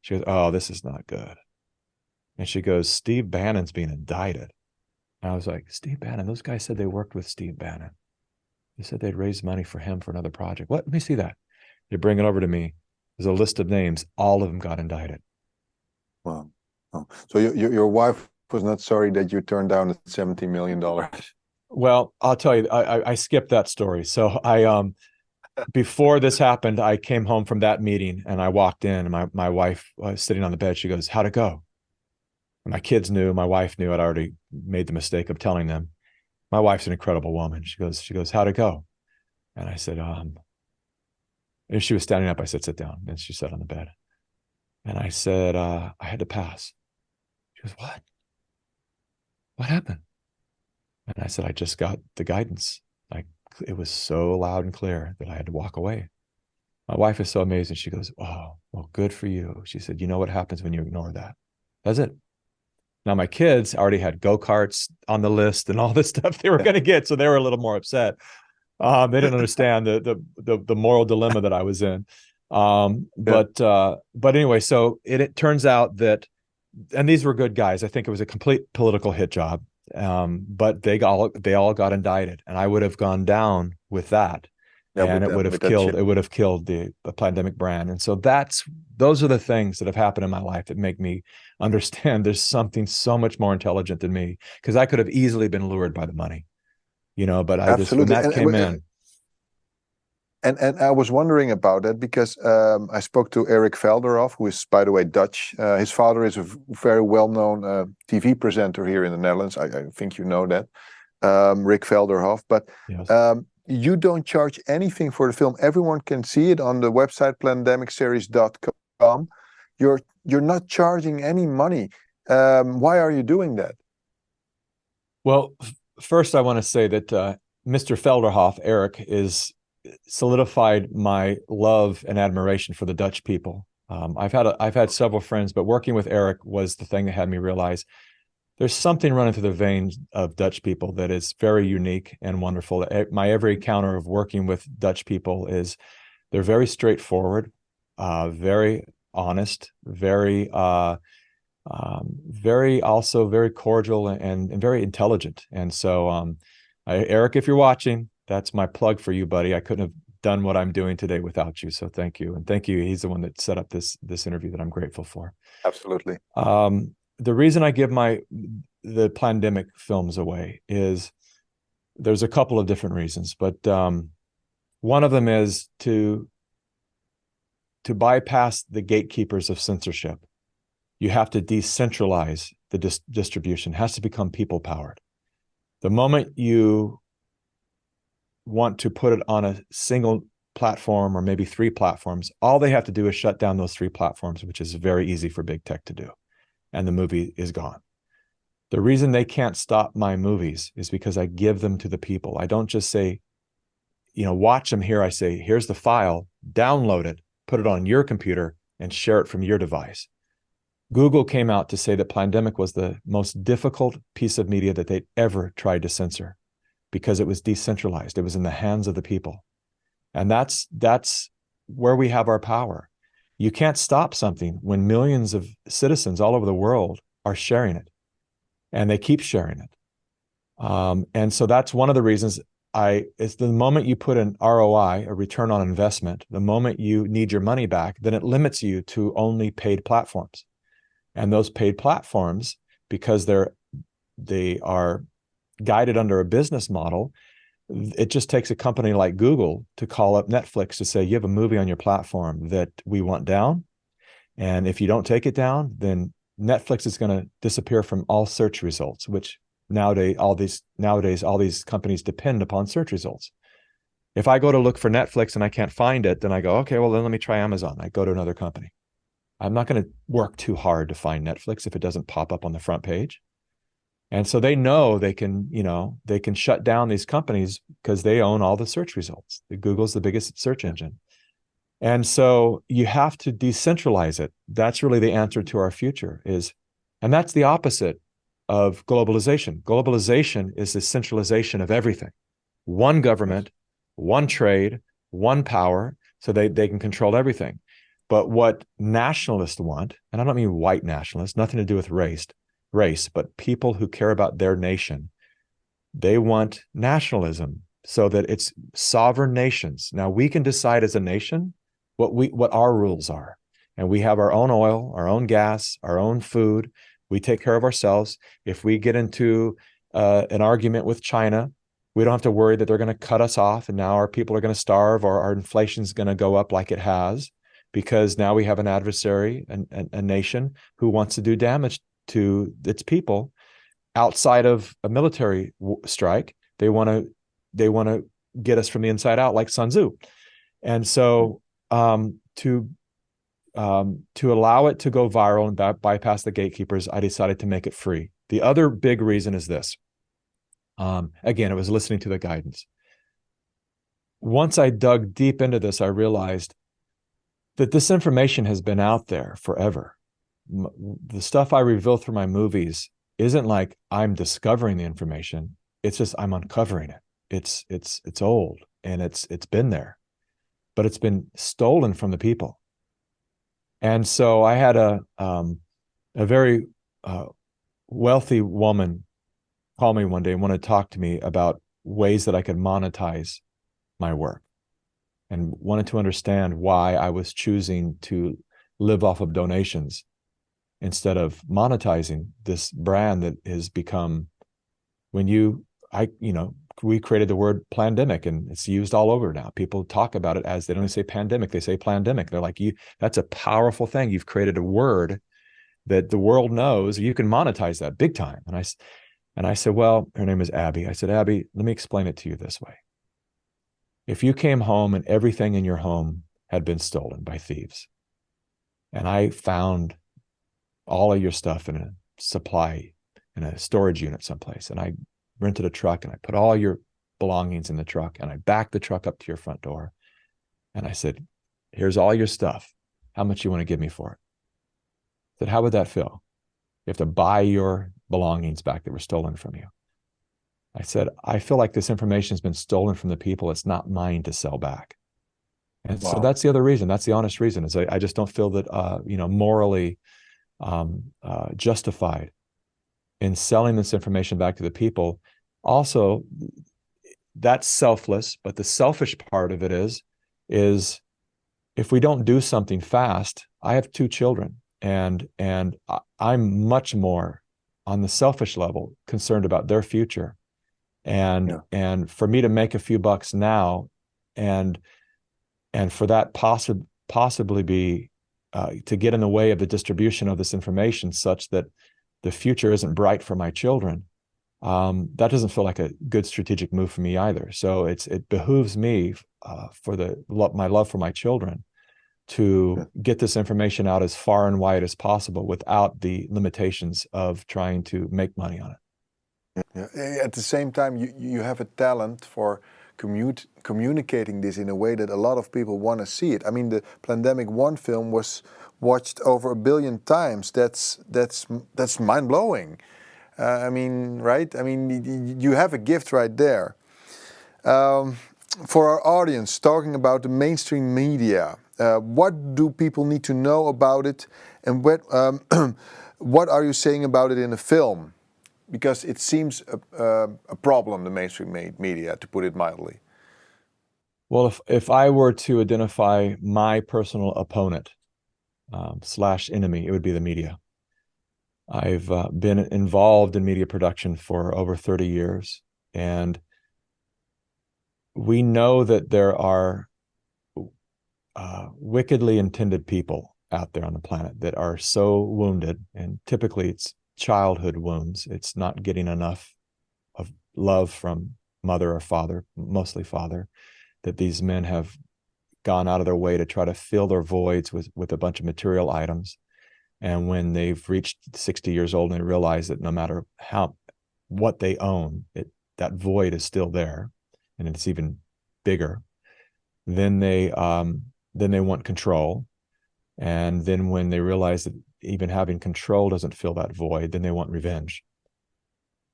She goes, oh, this is not good. And she goes, Steve Bannon's being indicted. And I was like, Steve Bannon, those guys said they worked with Steve Bannon. They said they'd raised money for him for another project. What? Let me see that. They bring it over to me. There's a list of names. All of them got indicted. Wow. Oh. So your wife was not sorry that you turned down the $17 million. Well, I'll tell you, I skipped that story. So before this happened, I came home from that meeting and I walked in, and my wife was sitting on the bed. She goes, how'd it go? And my kids knew, my wife knew. I'd already made the mistake of telling them. My wife's an incredible woman. She goes, how'd it go? And I said, and she was standing up. I said, sit down. And she sat on the bed. And I said, I had to pass. She goes, what? What happened? And I said, I just got the guidance. It was so loud and clear that I had to walk away. My wife is so amazing. She goes, oh, well, good for you. She said, you know what happens when you ignore that? That's it. Now, my kids already had go-karts on the list and all this stuff they were going to get, so they were a little more upset. They didn't understand the moral dilemma that I was in. But anyway, so it turns out that, and these were good guys. I think it was a complete political hit job, but they all got indicted, and I would have gone down with that. And it would have killed the pandemic brand. And so those are the things that have happened in my life that make me understand there's something so much more intelligent than me, because I could have easily been lured by the money, but I just, when that came in. And I was wondering about that because I spoke to Erik Velderhof, who is, by the way, Dutch. His father is a very well-known TV presenter here in the Netherlands. I think you know that, Rick Velderhof. But yes. You don't charge anything for the film. Everyone can see it on the website pandemicseries.com. You're not charging any money. Why are you doing that? Well, first I want to say that Mr. Velderhof, Erik, is solidified my love and admiration for the Dutch people. I've had several friends, but working with Erik was the thing that had me realize there's something running through the veins of Dutch people that is very unique and wonderful. My every encounter of working with Dutch people is they're very straightforward, very honest, very also very cordial and very intelligent. And so, Erik, if you're watching, that's my plug for you, buddy. I couldn't have done what I'm doing today without you. So thank you. And thank you. He's the one that set up this interview that I'm grateful for. Absolutely. The reason I give the pandemic films away is there's a couple of different reasons, but one of them is to bypass the gatekeepers of censorship. You have to decentralize the distribution. It has to become people powered. The moment you want to put it on a single platform or maybe 3 platforms, all they have to do is shut down those 3 platforms, which is very easy for big tech to do. And the movie is gone. The reason they can't stop my movies is because I give them to the people. I don't just say, watch them here. I say, here's the file, download it, put it on your computer, and share it from your device. Google came out to say that Plandemic was the most difficult piece of media that they'd ever tried to censor because it was decentralized. It was in the hands of the people. And that's where we have our power. You can't stop something when millions of citizens all over the world are sharing it, and they keep sharing it. And so that's one of the reasons it's the moment you put an ROI, a return on investment, the moment you need your money back, then it limits you to only paid platforms. And those paid platforms, because they are guided under a business model, it just takes a company like Google to call up Netflix to say, you have a movie on your platform that we want down. And if you don't take it down, then Netflix is going to disappear from all search results, which nowadays all these companies depend upon search results. If I go to look for Netflix and I can't find it, then I go, okay, well, then let me try Amazon. I go to another company. I'm not going to work too hard to find Netflix if it doesn't pop up on the front page. And so they know they can shut down these companies because they own all the search results. Google's the biggest search engine. And so you have to decentralize it. That's really the answer to our future and that's the opposite of globalization. Globalization is the centralization of everything. One government, one trade, one power, so they can control everything. But what nationalists want, and I don't mean white nationalists, nothing to do with race, but people who care about their nation, they want nationalism so that it's sovereign nations. Now we can decide as a nation what our rules are. And we have our own oil, our own gas, our own food. We take care of ourselves. If we get into an argument with China, we don't have to worry that they're going to cut us off and now our people are going to starve or our inflation is going to go up like it has, because now we have an adversary, a nation who wants to do damage to its people outside of a military strike. They want to get us from the inside out, like Sun Tzu. And so to allow it to go viral and bypass the gatekeepers, I decided to make it free. The other big reason is this. Again, it was listening to the guidance. Once I dug deep into this, I realized that this information has been out there forever. The stuff I reveal through my movies isn't like I'm discovering the information. It's just I'm uncovering it. It's old and it's been there, but it's been stolen from the people. And so I had a very wealthy woman call me one day and want to talk to me about ways that I could monetize my work, and wanted to understand why I was choosing to live off of donations instead of monetizing this brand that has become, we created the word pandemic and it's used all over now. People talk about it as, they don't even say pandemic, they say pandemic. They're like, that's a powerful thing. You've created a word that the world knows. You can monetize that big time. And I said, well, her name is Abby. I said, Abby, let me explain it to you this way. If you came home and everything in your home had been stolen by thieves, and I found all of your stuff in a storage unit someplace, and I rented a truck and I put all your belongings in the truck and I backed the truck up to your front door, and I said, here's all your stuff. How much you want to give me for it? I said, how would that feel? You have to buy your belongings back that were stolen from you. I said, I feel like this information has been stolen from the people. It's not mine to sell back. And so that's the other reason. That's the honest reason, is I just don't feel that, morally justified in selling this information back to the people. Also, that's selfless, but the selfish part of it is if we don't do something fast, I have 2 children, and I'm much more on the selfish level concerned about their future. And for me to make a few bucks now, and for that possibly be to get in the way of the distribution of this information such that the future isn't bright for my children, that doesn't feel like a good strategic move for me either. So it behooves me for my love for my children to get this information out as far and wide as possible without the limitations of trying to make money on it. Yeah. At the same time, you have a talent for communicating this in a way that a lot of people want to see it. I mean, the Pandemic 1 film was watched over 1 billion times. That's mind-blowing. Right? I mean, you have a gift right there. For our audience, talking about the mainstream media, what do people need to know about it, and what are you saying about it in the film? because it seems a problem, the mainstream media, to put it mildly. Well, if I were to identify my personal opponent / enemy, it would be the media. I've been involved in media production for over 30 years, and we know that there are wickedly intended people out there on the planet that are so wounded, and typically it's childhood wounds. It's not getting enough of love from mother or father, mostly father, that these men have gone out of their way to try to fill their voids with a bunch of material items. And when they've reached 60 years old and they realize that no matter what they own, that void is still there, and it's even bigger, then they want control. And then when they realize that even having control doesn't fill that void, then they want revenge.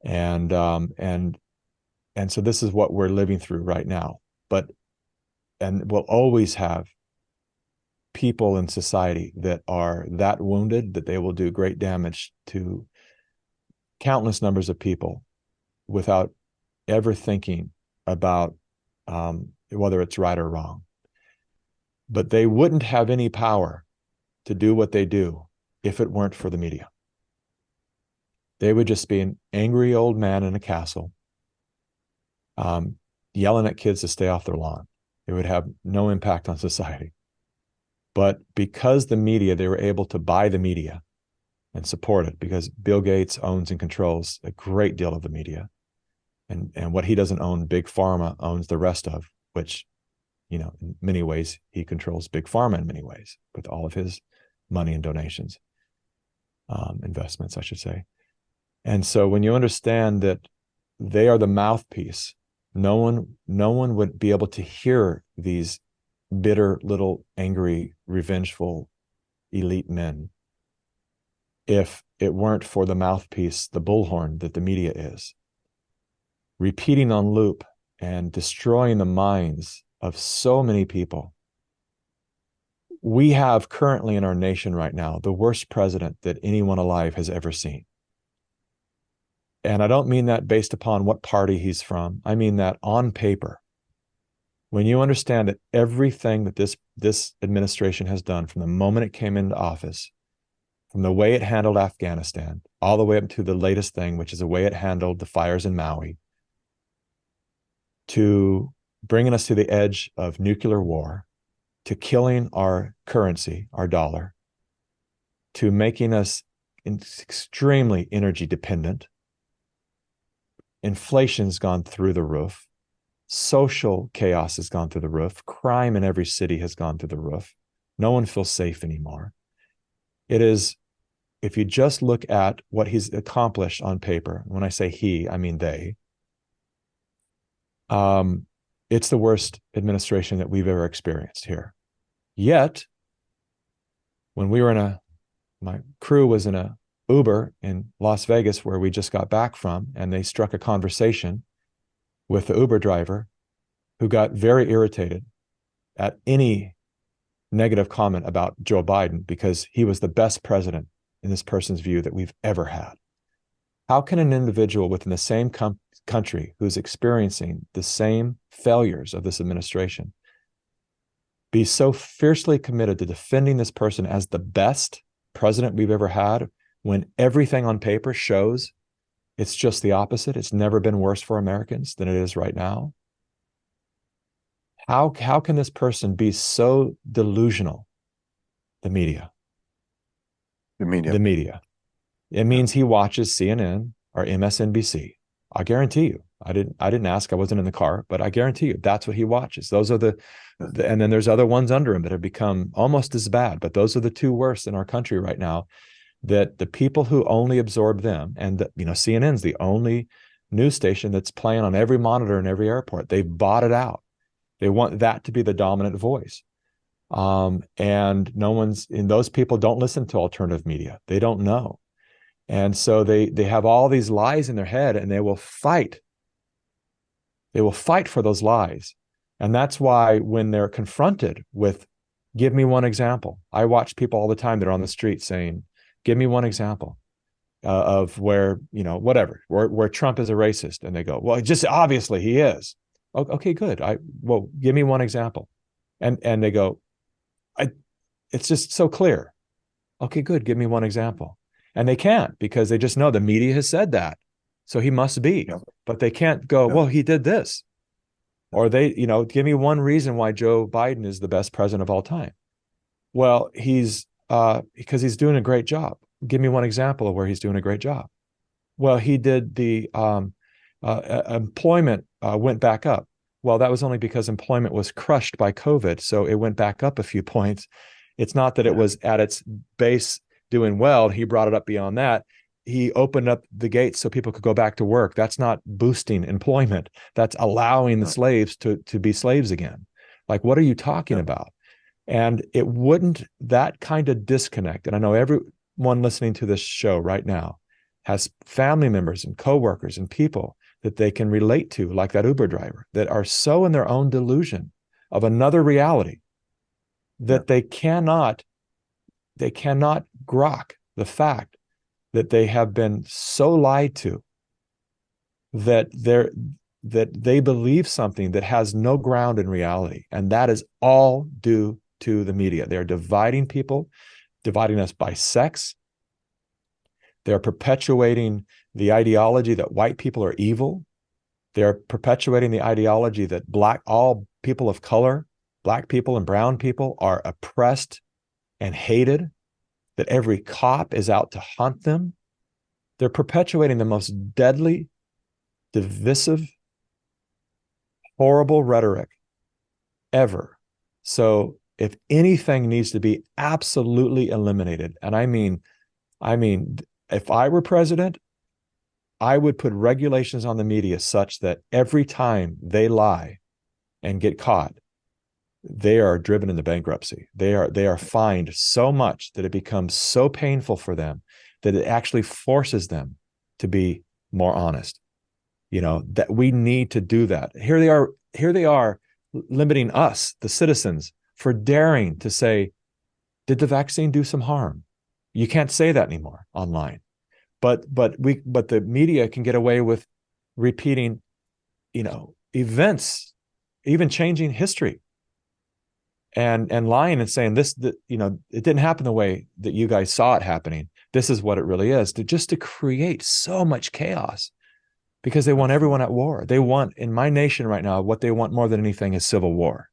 And so this is what we're living through right now. And we'll always have people in society that are that wounded that they will do great damage to countless numbers of people without ever thinking about whether it's right or wrong. But they wouldn't have any power to do what they do if it weren't for the media. They would just be an angry old man in a castle, yelling at kids to stay off their lawn. It would have no impact on society. But because the media, they were able to buy the media and support it, because Bill Gates owns and controls a great deal of the media. And what he doesn't own, Big Pharma owns the rest of, which, in many ways, he controls Big Pharma in many ways with all of his money and donations, investments, I should say. And so when you understand that they are the mouthpiece, no one would be able to hear these bitter, little, angry, revengeful elite men if it weren't for the mouthpiece, the bullhorn that the media is, repeating on loop and destroying the minds of so many people. We have currently in our nation right now the worst president that anyone alive has ever seen. And I don't mean that based upon what party he's from. I mean that on paper. When you understand that everything that this administration has done from the moment it came into office, from the way it handled Afghanistan, all the way up to the latest thing, which is the way it handled the fires in Maui, to bringing us to the edge of nuclear war, to killing our currency, our dollar, to making us extremely energy dependent. Inflation's gone through the roof. Social chaos has gone through the roof. Crime in every city has gone through the roof. No one feels safe anymore. It is, if you just look at what he's accomplished on paper, when I say he, I mean they, it's the worst administration that we've ever experienced here. Yet, when we were my crew was in a Uber in Las Vegas, where we just got back from, and they struck a conversation with the Uber driver, who got very irritated at any negative comment about Joe Biden, because he was the best president in this person's view that we've ever had. How can an individual within the same country who's experiencing the same failures of this administration be so fiercely committed to defending this person as the best president we've ever had, when everything on paper shows it's just the opposite? It's never been worse for Americans than it is right now. How can this person be so delusional? The media. The media. The media. It means he watches CNN or MSNBC. I guarantee you. I didn't ask. I wasn't in the car, but I guarantee you that's what he watches. Those are and then there's other ones under him that have become almost as bad, but those are the two worst in our country right now. That the people who only absorb them, and CNN's the only news station that's playing on every monitor in every airport. They've bought it out. They want that to be the dominant voice. And those people don't listen to alternative media. They don't know. And so they have all these lies in their head, and they will fight. They will fight for those lies. And that's why when they're confronted with, give me one example. I watch people all the time that are on the street saying, give me one example. of where, whatever, where Trump is a racist, and they go, well, just obviously he is. Okay, good. Well, give me one example, and they go, it's just so clear. Okay, good. Give me one example, and they can't because they just know the media has said that, so he must be. Yeah. But they can't go, well, he did this, or they, give me one reason why Joe Biden is the best president of all time. Well, he's because he's doing a great job. Give me one example of where he's doing a great job. Well, he did the employment went back up. Well, that was only because employment was crushed by COVID. So it went back up a few points. It's not that it was at its base doing well. He brought it up beyond that. He opened up the gates so people could go back to work. That's not boosting employment. That's allowing the slaves to be slaves again. Like, what are you talking about? And it wouldn't, that kind of disconnect. And I know everyone listening to this show right now has family members and coworkers and people that they can relate to, like that Uber driver, that are so in their own delusion of another reality that they cannot grok the fact that they have been so lied to that they believe something that has no ground in reality. And that is all due to the media. They're dividing people, dividing us by sex. They're perpetuating the ideology that white people are evil. They're perpetuating the ideology that all people of color, black people and brown people, are oppressed and hated, that every cop is out to hunt them. They're perpetuating the most deadly, divisive, horrible rhetoric ever. So if anything needs to be absolutely eliminated, and I mean, if I were president, I would put regulations on the media such that every time they lie and get caught, they are driven into bankruptcy. They are fined so much that it becomes so painful for them that it actually forces them to be more honest. That we need to do that. Here they are limiting us, the citizens, for daring to say, did the vaccine do some harm? You can't say that anymore online. But the media can get away with repeating, events, even changing history, and lying and saying this, it didn't happen the way that you guys saw it happening. This is what it really is, to create so much chaos, because they want everyone at war. They want, in my nation right now, what they want more than anything is civil war.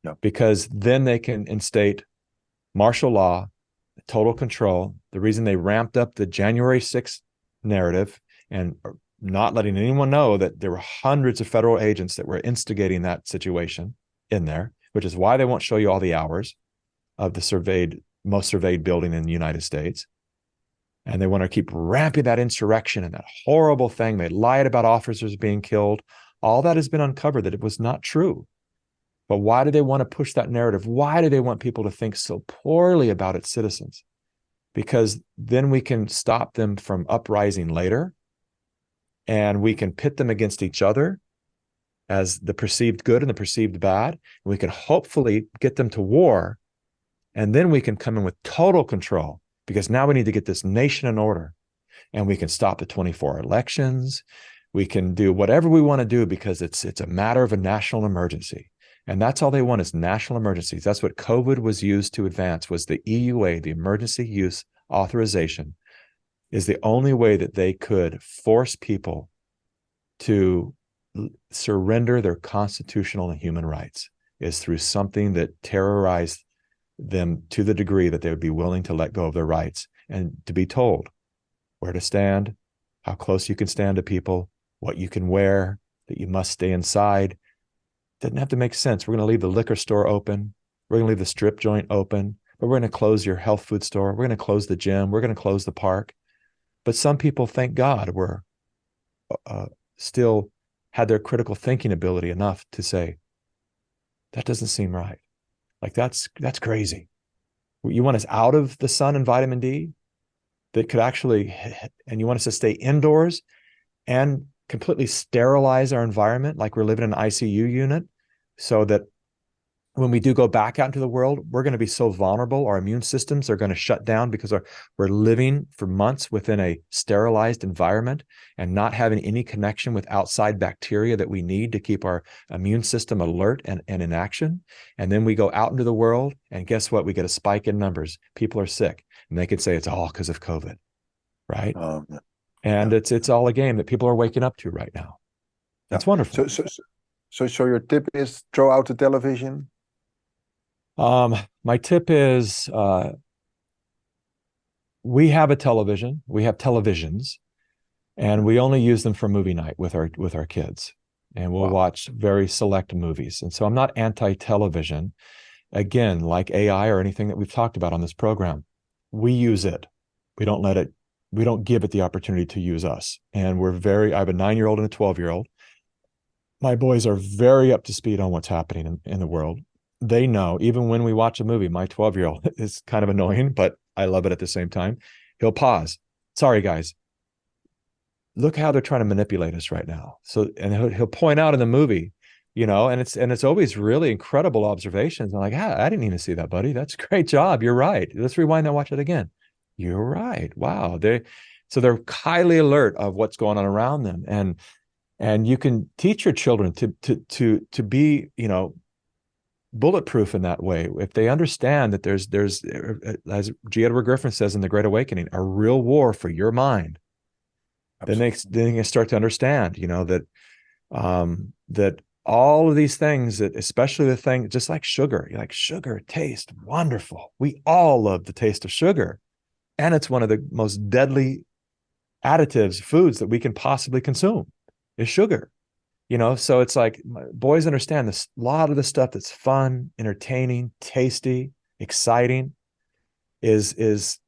No. Because then they can instate martial law, total control. The reason they ramped up the January 6th narrative and not letting anyone know that there were hundreds of federal agents that were instigating that situation in there, which is why they won't show you all the hours of the most surveyed building in the United States. And they want to keep ramping that insurrection and that horrible thing. They lied about officers being killed. All that has been uncovered, that it was not true. But why do they want to push that narrative? Why do they want people to think so poorly about its citizens? Because then we can stop them from uprising later, and we can pit them against each other as the perceived good and the perceived bad. And we can hopefully get them to war, and then we can come in with total control, because now we need to get this nation in order, and we can stop the 24 elections. We can do whatever we want to do because it's a matter of a national emergency. And that's all they want, is national emergencies. That's what COVID was used to advance, was the EUA, the emergency use authorization, is the only way that they could force people to surrender their constitutional and human rights, is through something that terrorized them to the degree that they would be willing to let go of their rights and to be told where to stand, how close you can stand to people, what you can wear, that you must stay inside. Doesn't have to make sense. We're going to leave the liquor store open. We're going to leave the strip joint open, but we're going to close your health food store. We're going to close the gym. We're going to close the park. But some people, thank God, were still had their critical thinking ability enough to say, that doesn't seem right. Like, that's crazy. You want us out of the sun and vitamin D that could actually, and you want us to stay indoors and completely sterilize our environment like we're living in an ICU unit, so that when we do go back out into the world, we're going to be so vulnerable. Our immune systems are going to shut down because we're living for months within a sterilized environment and not having any connection with outside bacteria that we need to keep our immune system alert and in action. And then we go out into the world, and guess what? We get a spike in numbers. People are sick, and they could say it's all because of COVID, right? And it's all a game that people are waking up to right now. That's wonderful. So your tip is throw out the television? My tip is, we have a television, we have televisions, and we only use them for movie night with our kids, and we'll watch very select movies. And so I'm not anti-television. Again, like AI or anything that we've talked about on this program, we use it. We don't give it the opportunity to use us. And I have a 9-year-old and a 12-year-old. My boys are very up to speed on what's happening in the world. They know, even when we watch a movie, my 12-year-old is kind of annoying, but I love it at the same time. He'll pause. Sorry, guys. Look how they're trying to manipulate us right now. So, and he'll point out in the movie, and it's always really incredible observations. I'm like, I didn't even see that, buddy. That's a great job. You're right. Let's rewind and watch it again. You're right. Wow. So they're highly alert of what's going on around them. And you can teach your children to be, bulletproof in that way. If they understand that there's, as G. Edward Griffin says in The Great Awakening, a real war for your mind, then they start to understand, that all of these things, that especially the thing, just like sugar, sugar tastes wonderful. We all love the taste of sugar. And it's one of the most deadly additives, foods that we can possibly consume is sugar. So it's like, boys understand this. A lot of the stuff that's fun, entertaining, tasty, exciting is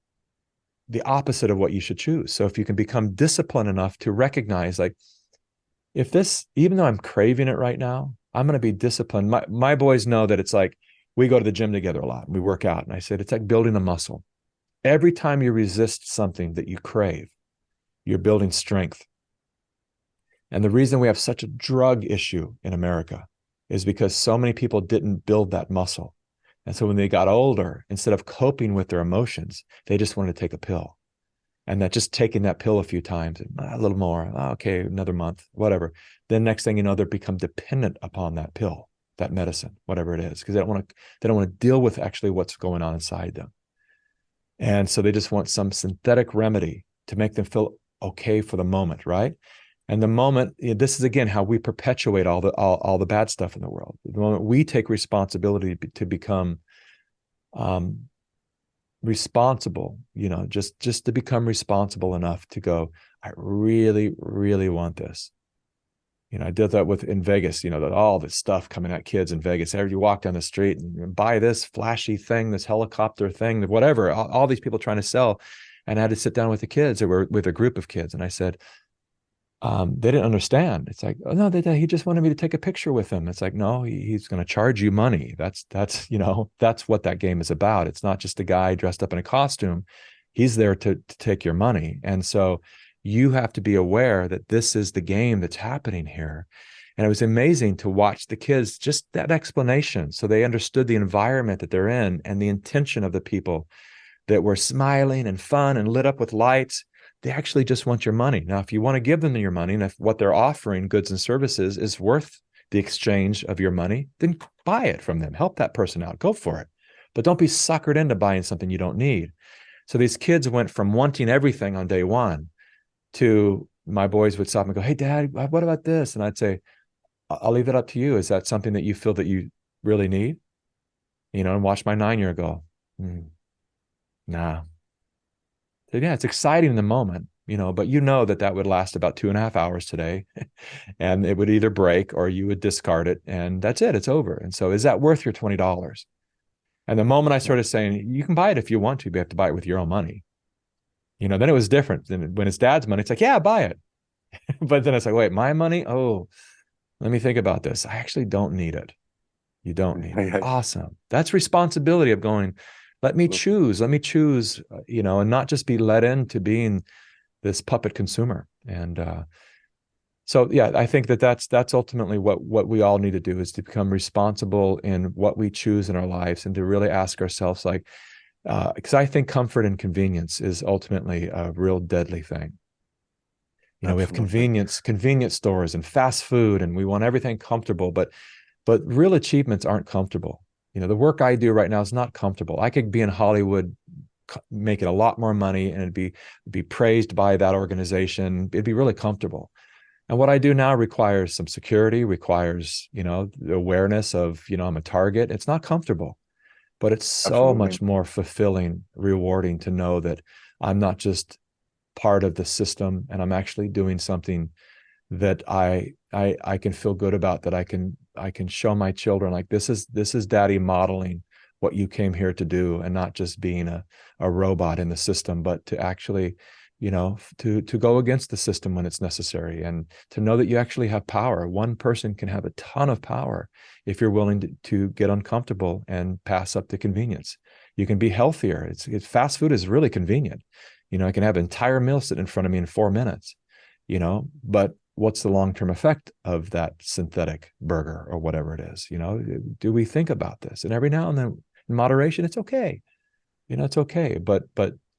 the opposite of what you should choose. So if you can become disciplined enough to recognize, like, if this, even though I'm craving it right now, I'm going to be disciplined. My boys know that it's like, we go to the gym together a lot and we work out. And I said, it's like building a muscle. Every time you resist something that you crave, you're building strength. And the reason we have such a drug issue in America is because so many people didn't build that muscle. And so when they got older, instead of coping with their emotions, they just wanted to take a pill. And that just taking that pill a few times, a little more, okay, another month, whatever. Then next thing you know, they become dependent upon that pill, that medicine, whatever it is, because they don't want to deal with actually what's going on inside them. And so they just want some synthetic remedy to make them feel okay for the moment, right? And the moment, this is again how we perpetuate all the bad stuff in the world. The moment we take responsibility to become responsible, just to become responsible enough to go, I really, really want this. I did that in Vegas, all this stuff coming at kids in Vegas. You walk down the street and buy this flashy thing, this helicopter thing, whatever, all these people trying to sell. And I had to sit down with the kids, or with a group of kids. And I said, they didn't understand. It's like, oh no, he just wanted me to take a picture with him. It's like, no, he's going to charge you money. That's what that game is about. It's not just a guy dressed up in a costume. He's there to take your money. And so you have to be aware that this is the game that's happening here. And it was amazing to watch the kids, just that explanation. So they understood the environment that they're in and the intention of the people that were smiling and fun and lit up with lights. They actually just want your money. Now, if you want to give them your money, and if what they're offering, goods and services, is worth the exchange of your money, then buy it from them. Help that person out. Go for it. But don't be suckered into buying something you don't need. So these kids went from wanting everything on day one to, my boys would stop and go, hey, Dad, what about this? And I'd say, I'll leave it up to you. Is that something that you feel that you really need? And watch my 9-year-old go, nah. So yeah, it's exciting in the moment, but that would last about 2.5 hours today, and it would either break or you would discard it, and that's it. It's over. And so, is that worth your $20? And the moment I started saying, you can buy it if you want to, but you have to buy it with your own money, then it was different. Then when it's Dad's money, it's like, yeah, buy it. But then it's like, wait, my money? Oh, let me think about this. I actually don't need it. You don't need it. Awesome. That's responsibility of going, let me choose, and not just be led into being this puppet consumer. And So yeah, I think that's ultimately what we all need to do, is to become responsible in what we choose in our lives, and to really ask ourselves, like, because I think comfort and convenience is ultimately a real deadly thing. You know, we have convenience stores and fast food, and we want everything comfortable, but real achievements aren't comfortable. You know, the work I do right now is not comfortable. I could be in Hollywood making a lot more money, and it'd be praised by that organization. It'd be really comfortable. And what I do now requires some security, requires, you know, the awareness of, you know, I'm a target. It's not comfortable, but it's so much more fulfilling, rewarding to know that I'm not just part of the system, and I'm actually doing something that I can feel good about, that I can show my children, like, this is daddy modeling what you came here to do, and not just being a robot in the system, but to actually, you know, to go against the system when it's necessary, and to know that you actually have power. One person can have a ton of power if you're willing to get uncomfortable and pass up the convenience. You can be healthier. It's fast food is really convenient. You know, I can have an entire meal sit in front of me in 4 minutes, you know, but what's the long-term effect of that synthetic burger or whatever it is? You know, do we think about this? And every now and then, in moderation, it's okay. You know, it's okay. But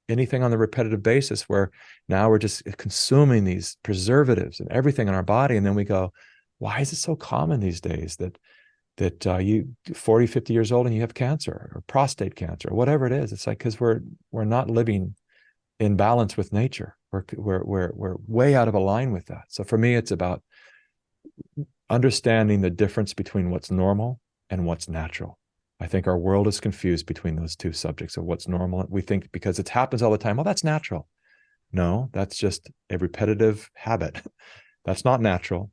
anything on the repetitive basis, where now we're just consuming these preservatives and everything in our body, and then we go, why is it so common these days that you 40, 50 years old and you have cancer or prostate cancer or whatever it is? It's like, because we're not living in balance with nature. We're way out of line with that. So for me, it's about understanding the difference between what's normal and what's natural. I think our world is confused between those two subjects of what's normal. We think because it happens all the time, well, that's natural. No, that's just a repetitive habit. That's not natural.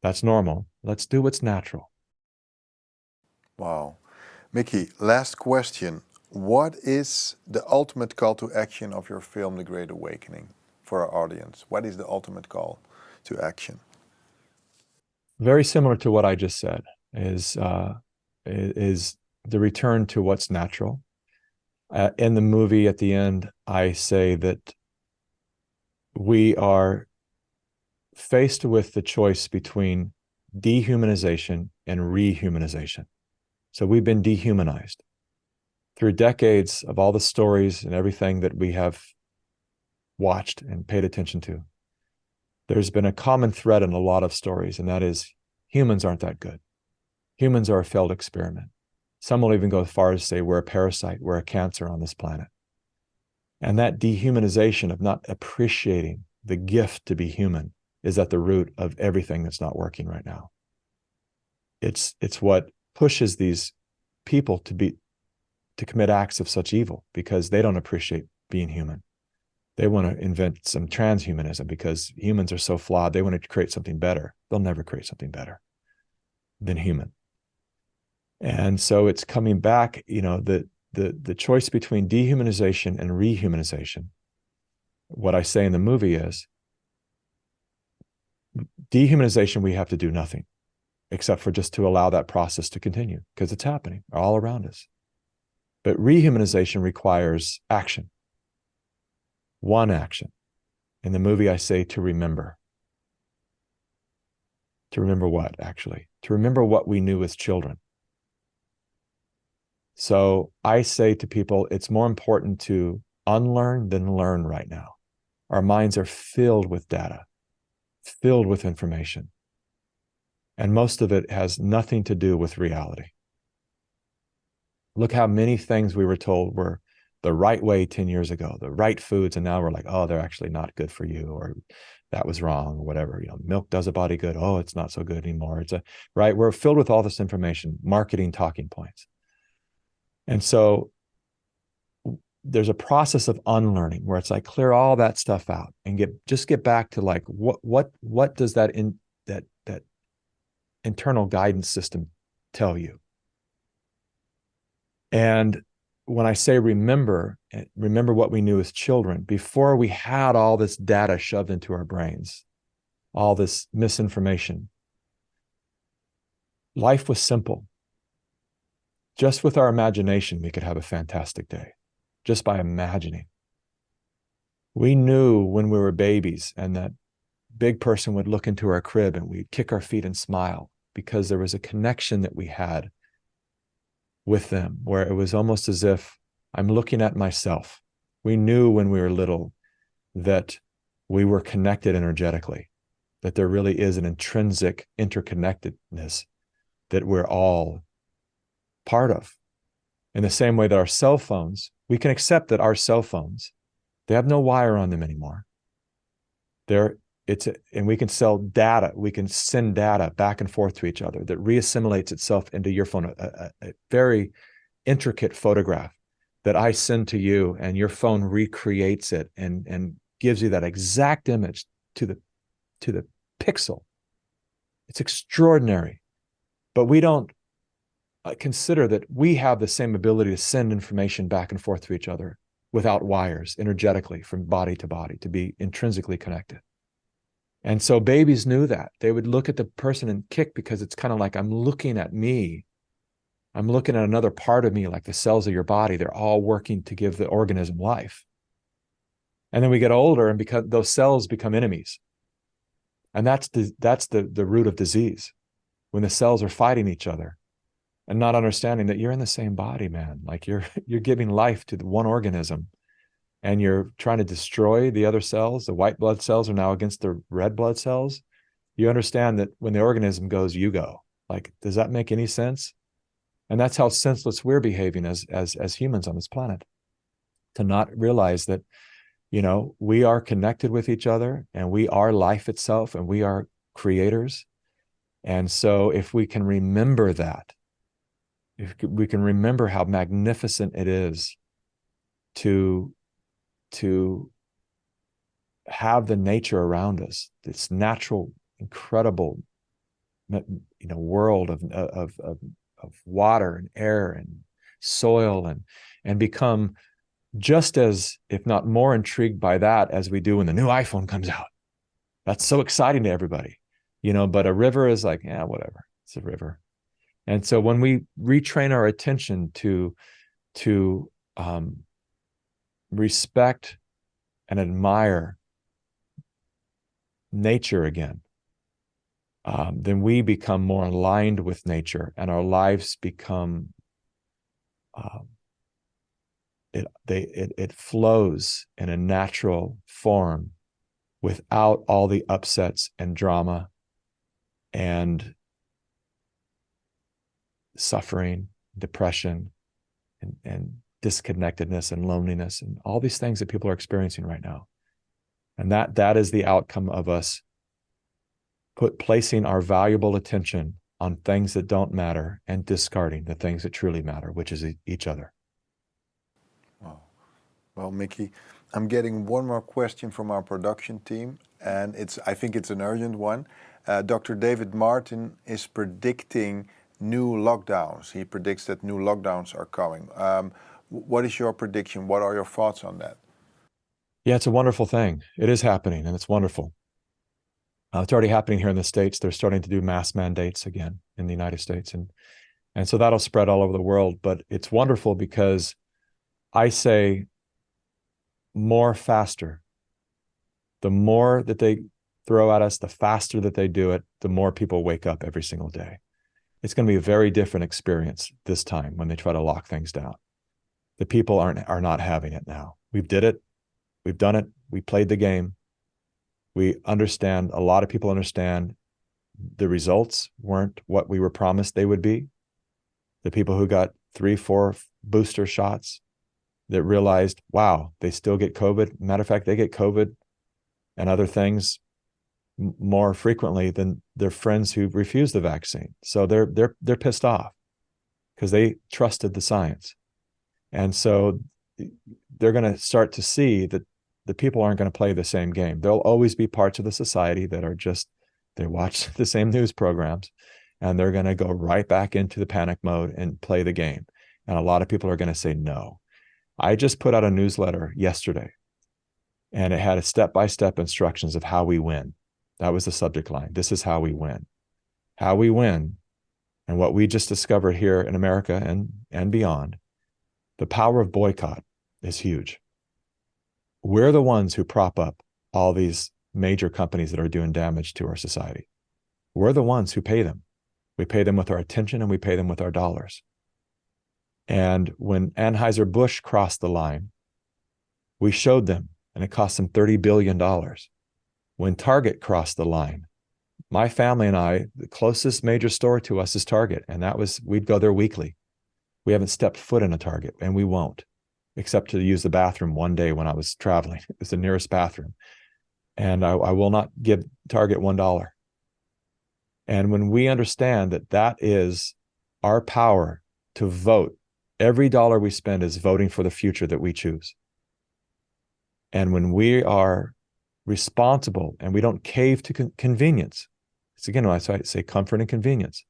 That's normal. Let's do what's natural. Wow. Mikki, last question. What is the ultimate call to action of your film, The Great Awakening, for our audience? What is the ultimate call to action? Very similar to what I just said, is the return to what's natural. In the movie, at the end, I say that we are faced with the choice between dehumanization and rehumanization. So we've been dehumanized through decades of all the stories and everything that we have watched and paid attention to. There's been a common thread in a lot of stories, and that is humans aren't that good. Humans are a failed experiment. Some will even go as far as to say we're a parasite, we're a cancer on this planet. And that dehumanization of not appreciating the gift to be human is at the root of everything that's not working right now. It's what pushes these people to commit acts of such evil, because they don't appreciate being human. They want to invent some transhumanism because humans are so flawed. They want to create something better. They'll never create something better than human. And so it's coming back, you know, the choice between dehumanization and rehumanization. What I say in the movie is, dehumanization, we have to do nothing except for just to allow that process to continue, because it's happening all around us. But rehumanization requires action. One action. In the movie, I say to remember. To remember what, actually? To remember what we knew as children. So I say to people, it's more important to unlearn than learn right now. Our minds are filled with data, filled with information. And most of it has nothing to do with reality. Look how many things we were told were the right way 10 years ago, the right foods, and now we're like, oh, they're actually not good for you, or that was wrong, or whatever. You know, milk does a body good. Oh, it's not so good anymore. Right? We're filled with all this information, marketing talking points. And so there's a process of unlearning where it's like, clear all that stuff out and get back to like, what does that internal guidance system tell you? And when I say remember what we knew as children, before we had all this data shoved into our brains, all this misinformation, life was simple. Just with our imagination, we could have a fantastic day, just by imagining. We knew when we were babies, and that big person would look into our crib and we'd kick our feet and smile because there was a connection that we had with them, where it was almost as if I'm looking at myself. We knew when we were little that we were connected energetically, that there really is an intrinsic interconnectedness that we're all part of. In the same way that our cell phones, we can accept that our cell phones, they have no wire on them anymore. And we can sell data, we can send data back and forth to each other that reassimilates itself into your phone, a very intricate photograph that I send to you, and your phone recreates it and gives you that exact image to the pixel. It's extraordinary. But we don't consider that we have the same ability to send information back and forth to each other without wires, energetically, from body to body, to be intrinsically connected. And so babies knew that. They would look at the person and kick, because it's kind of like, I'm looking at me. I'm looking at another part of me, like the cells of your body. They're all working to give the organism life. And then we get older, and because those cells become enemies. And that's the root of disease, when the cells are fighting each other and not understanding that you're in the same body, man. Like you're giving life to the one organism, and you're trying to destroy the other cells. The white blood cells are now against the red blood cells. You understand that when the organism goes, you go. Like, does that make any sense? And that's how senseless we're behaving as humans on this planet, to not realize that, we are connected with each other, and we are life itself, and we are creators. And so if we can remember that, if we can remember how magnificent it is to have the nature around us, this natural, incredible, world of water and air and soil, and become just as, if not more, intrigued by that as we do when the new iPhone comes out. That's so exciting to everybody, but a river is like, yeah, whatever, it's a river. And so when we retrain our attention to respect and admire nature again, then we become more aligned with nature, and our lives become it flows in a natural form without all the upsets and drama and suffering, depression, and disconnectedness and loneliness, and all these things that people are experiencing right now. And that is the outcome of us placing our valuable attention on things that don't matter and discarding the things that truly matter, which is each other. Wow. Well, Mikki, I'm getting one more question from our production team, and I think it's an urgent one. Dr. David Martin is predicting new lockdowns. He predicts that new lockdowns are coming. What is your prediction? What are your thoughts on that? Yeah, it's a wonderful thing. It is happening, and it's wonderful. It's already happening here in the States. They're starting to do mass mandates again in the United States. And so that'll spread all over the world. But it's wonderful because I say more faster. The more that they throw at us, the faster that they do it, the more people wake up every single day. It's going to be a very different experience this time when they try to lock things down. The people are not having it now. We've done it. We played the game. We understand, a lot of people understand the results weren't what we were promised they would be. The people who got 3-4 booster shots that realized, wow, they still get COVID. Matter of fact, they get COVID and other things more frequently than their friends who refused the vaccine. So they're pissed off because they trusted the science. And so they're going to start to see that the people aren't going to play the same game. There'll always be parts of the society that are just, they watch the same news programs, and they're going to go right back into the panic mode and play the game. And a lot of people are going to say no. I just put out a newsletter yesterday, and it had a step-by-step instructions of how we win. That was the subject line. This is how we win. How we win, and what we just discovered here in America and beyond, the power of boycott is huge. We're the ones who prop up all these major companies that are doing damage to our society. We're the ones who pay them. We pay them with our attention and we pay them with our dollars. And when Anheuser-Busch crossed the line, we showed them, and it cost them $30 billion. When Target crossed the line, my family and I, the closest major store to us is Target, and we'd go there weekly. We haven't stepped foot in a Target, and we won't, except to use the bathroom one day when I was traveling. It was the nearest bathroom. And I will not give Target $1. And when we understand that that is our power to vote, every dollar we spend is voting for the future that we choose. And when we are responsible and we don't cave to convenience, it's again, when I say comfort and convenience,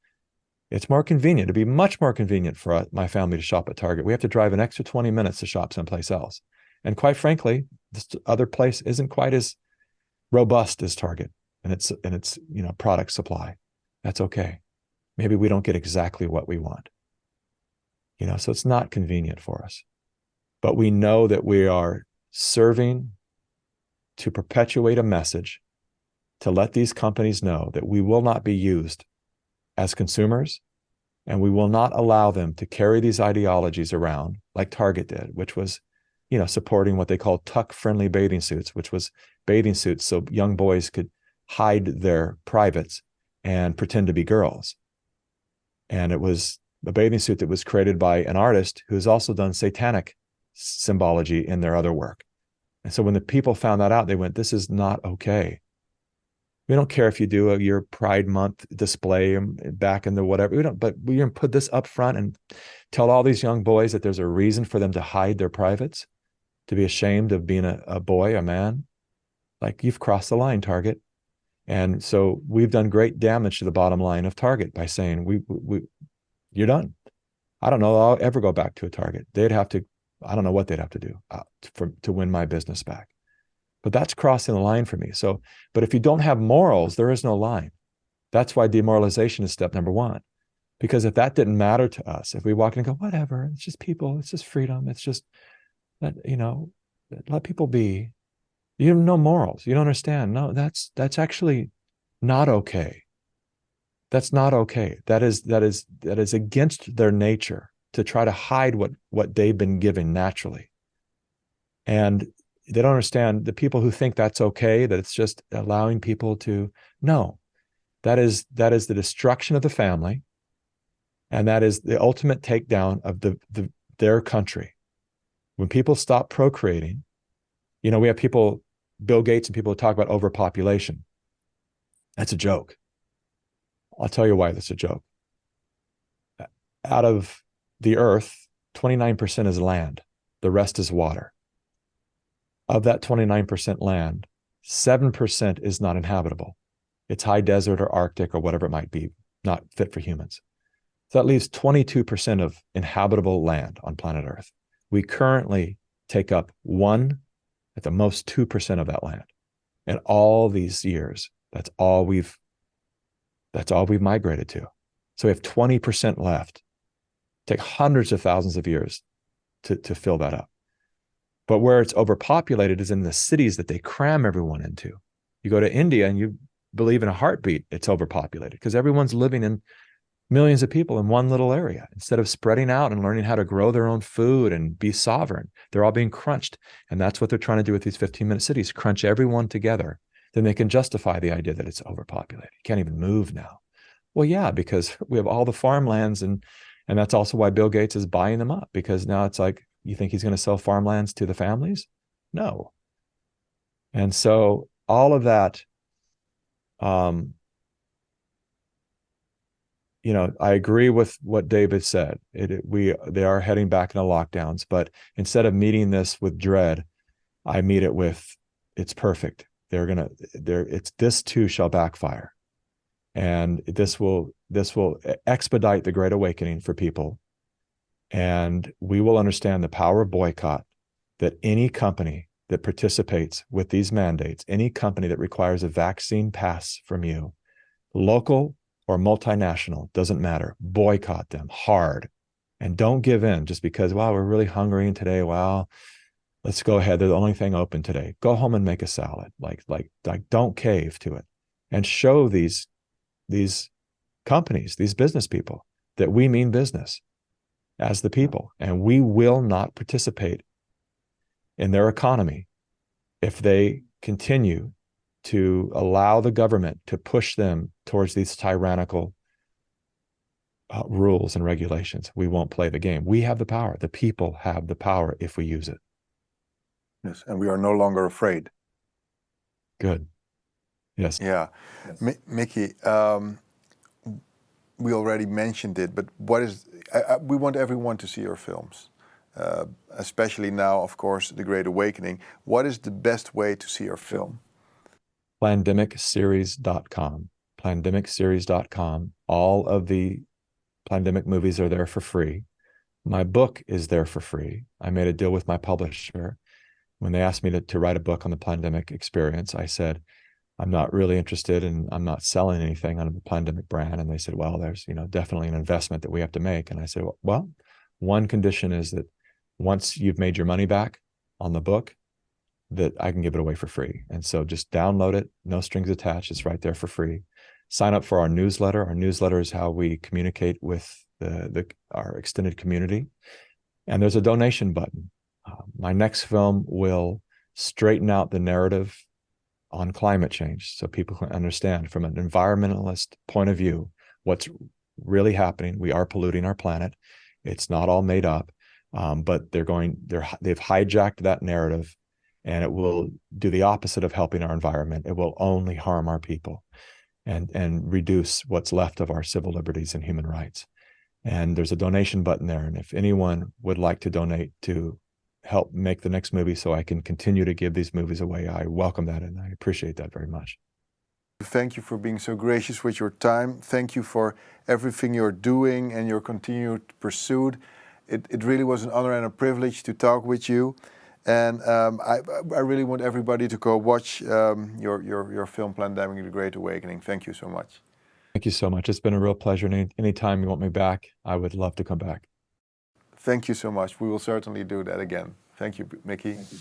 it's more convenient, it'd be much more convenient for my family to shop at Target. We have to drive an extra 20 minutes to shop someplace else. And quite frankly, this other place isn't quite as robust as Target and its product supply. That's okay. Maybe we don't get exactly what we want. So it's not convenient for us. But we know that we are serving to perpetuate a message to let these companies know that we will not be used as consumers, and we will not allow them to carry these ideologies around like Target did, which was, supporting what they called tuck-friendly bathing suits, which was bathing suits so young boys could hide their privates and pretend to be girls. And it was a bathing suit that was created by an artist who has also done satanic symbology in their other work. And so when the people found that out, they went, this is not okay. We don't care if you do your Pride Month display back in the whatever, but we're going to put this up front and tell all these young boys that there's a reason for them to hide their privates, to be ashamed of being a boy, a man. Like, you've crossed the line, Target. And so we've done great damage to the bottom line of Target by saying, you're done. I don't know I'll ever go back to a Target. I don't know what they'd have to do to win my business back. But that's crossing the line for me. So, but if you don't have morals, there is no line. That's why demoralization is step number one. Because if that didn't matter to us, if we walk in and go, whatever, it's just people, it's just freedom, it's just, let people be. You have no morals. You don't understand. No, that's actually not okay. That's not okay. That is against their nature to try to hide what they've been given naturally. And they don't understand the people who think that's okay, that it's just allowing people to, no, that is the destruction of the family. And that is the ultimate takedown of their country. When people stop procreating, we have people, Bill Gates and people who talk about overpopulation. That's a joke. I'll tell you why that's a joke. Out of the earth, 29% is land. The rest is water. Of that 29% land, 7% is not inhabitable. It's high desert or Arctic or whatever it might be, not fit for humans. So that leaves 22% of inhabitable land on planet Earth. We currently take up 1%, at the most 2% of that land. And all these years, that's all we've migrated to. So we have 20% left. Take hundreds of thousands of years to fill that up. But where it's overpopulated is in the cities that they cram everyone into. You go to India and you believe in a heartbeat, it's overpopulated because everyone's living in millions of people in one little area. Instead of spreading out and learning how to grow their own food and be sovereign, they're all being crunched. And that's what they're trying to do with these 15-minute cities, crunch everyone together. Then they can justify the idea that it's overpopulated. You can't even move now. Well, yeah, because we have all the farmlands, and that's also why Bill Gates is buying them up, because now it's like, you think he's going to sell farmlands to the families? No. And so all of that, I agree with what David said. They are heading back into lockdowns, but instead of meeting this with dread, I meet it with, it's perfect. This too shall backfire. And this will expedite the Great Awakening for people. And we will understand the power of boycott, that any company that participates with these mandates, any company that requires a vaccine pass from you, local or multinational, doesn't matter, boycott them hard. And don't give in just because, wow, we're really hungry today. Wow, let's go ahead. They're the only thing open today. Go home and make a salad. Like don't cave to it, and show these companies, these business people, that we mean business as the people, and we will not participate in their economy if they continue to allow the government to push them towards these tyrannical rules and regulations. We won't play the game. We have the power. The people have the power if we use it. Yes, and we are no longer afraid. Good. Yes. Yeah. Yes. Mikki, we already mentioned it, but what is... we want everyone to see your films, especially now, of course, The Great Awakening. What is the best way to see your film? Plandemicseries.com. Plandemicseries.com. All of the Plandemic movies are there for free. My book is there for free. I made a deal with my publisher. When they asked me to write a book on the Plandemic experience, I said, I'm not really interested, and I'm not selling anything under the Plandemic brand. And they said, well, there's, definitely an investment that we have to make. And I said, well, one condition is that once you've made your money back on the book, that I can give it away for free. And so just download it, no strings attached. It's right there for free. Sign up for our newsletter. Our newsletter is how we communicate with our extended community. And there's a donation button. My next film will straighten out the narrative on climate change, so people can understand from an environmentalist point of view what's really happening. We are polluting our planet. It's not all made up, but they've hijacked that narrative, and it will do the opposite of helping our environment. It will only harm our people and reduce what's left of our civil liberties and human rights. And there's a donation button there. And if anyone would like to donate to help make the next movie so I can continue to give these movies away, I welcome that, and I appreciate that very much. Thank you for being so gracious with your time. Thank you for everything you're doing and your continued pursuit. It really was an honor and a privilege to talk with you. And I really want everybody to go watch your film Plandemic, The Great Awakening. Thank you so much. Thank you so much. It's been a real pleasure. And anytime you want me back, I would love to come back. Thank you so much. We will certainly do that again. Thank you, Mikki. Thank you.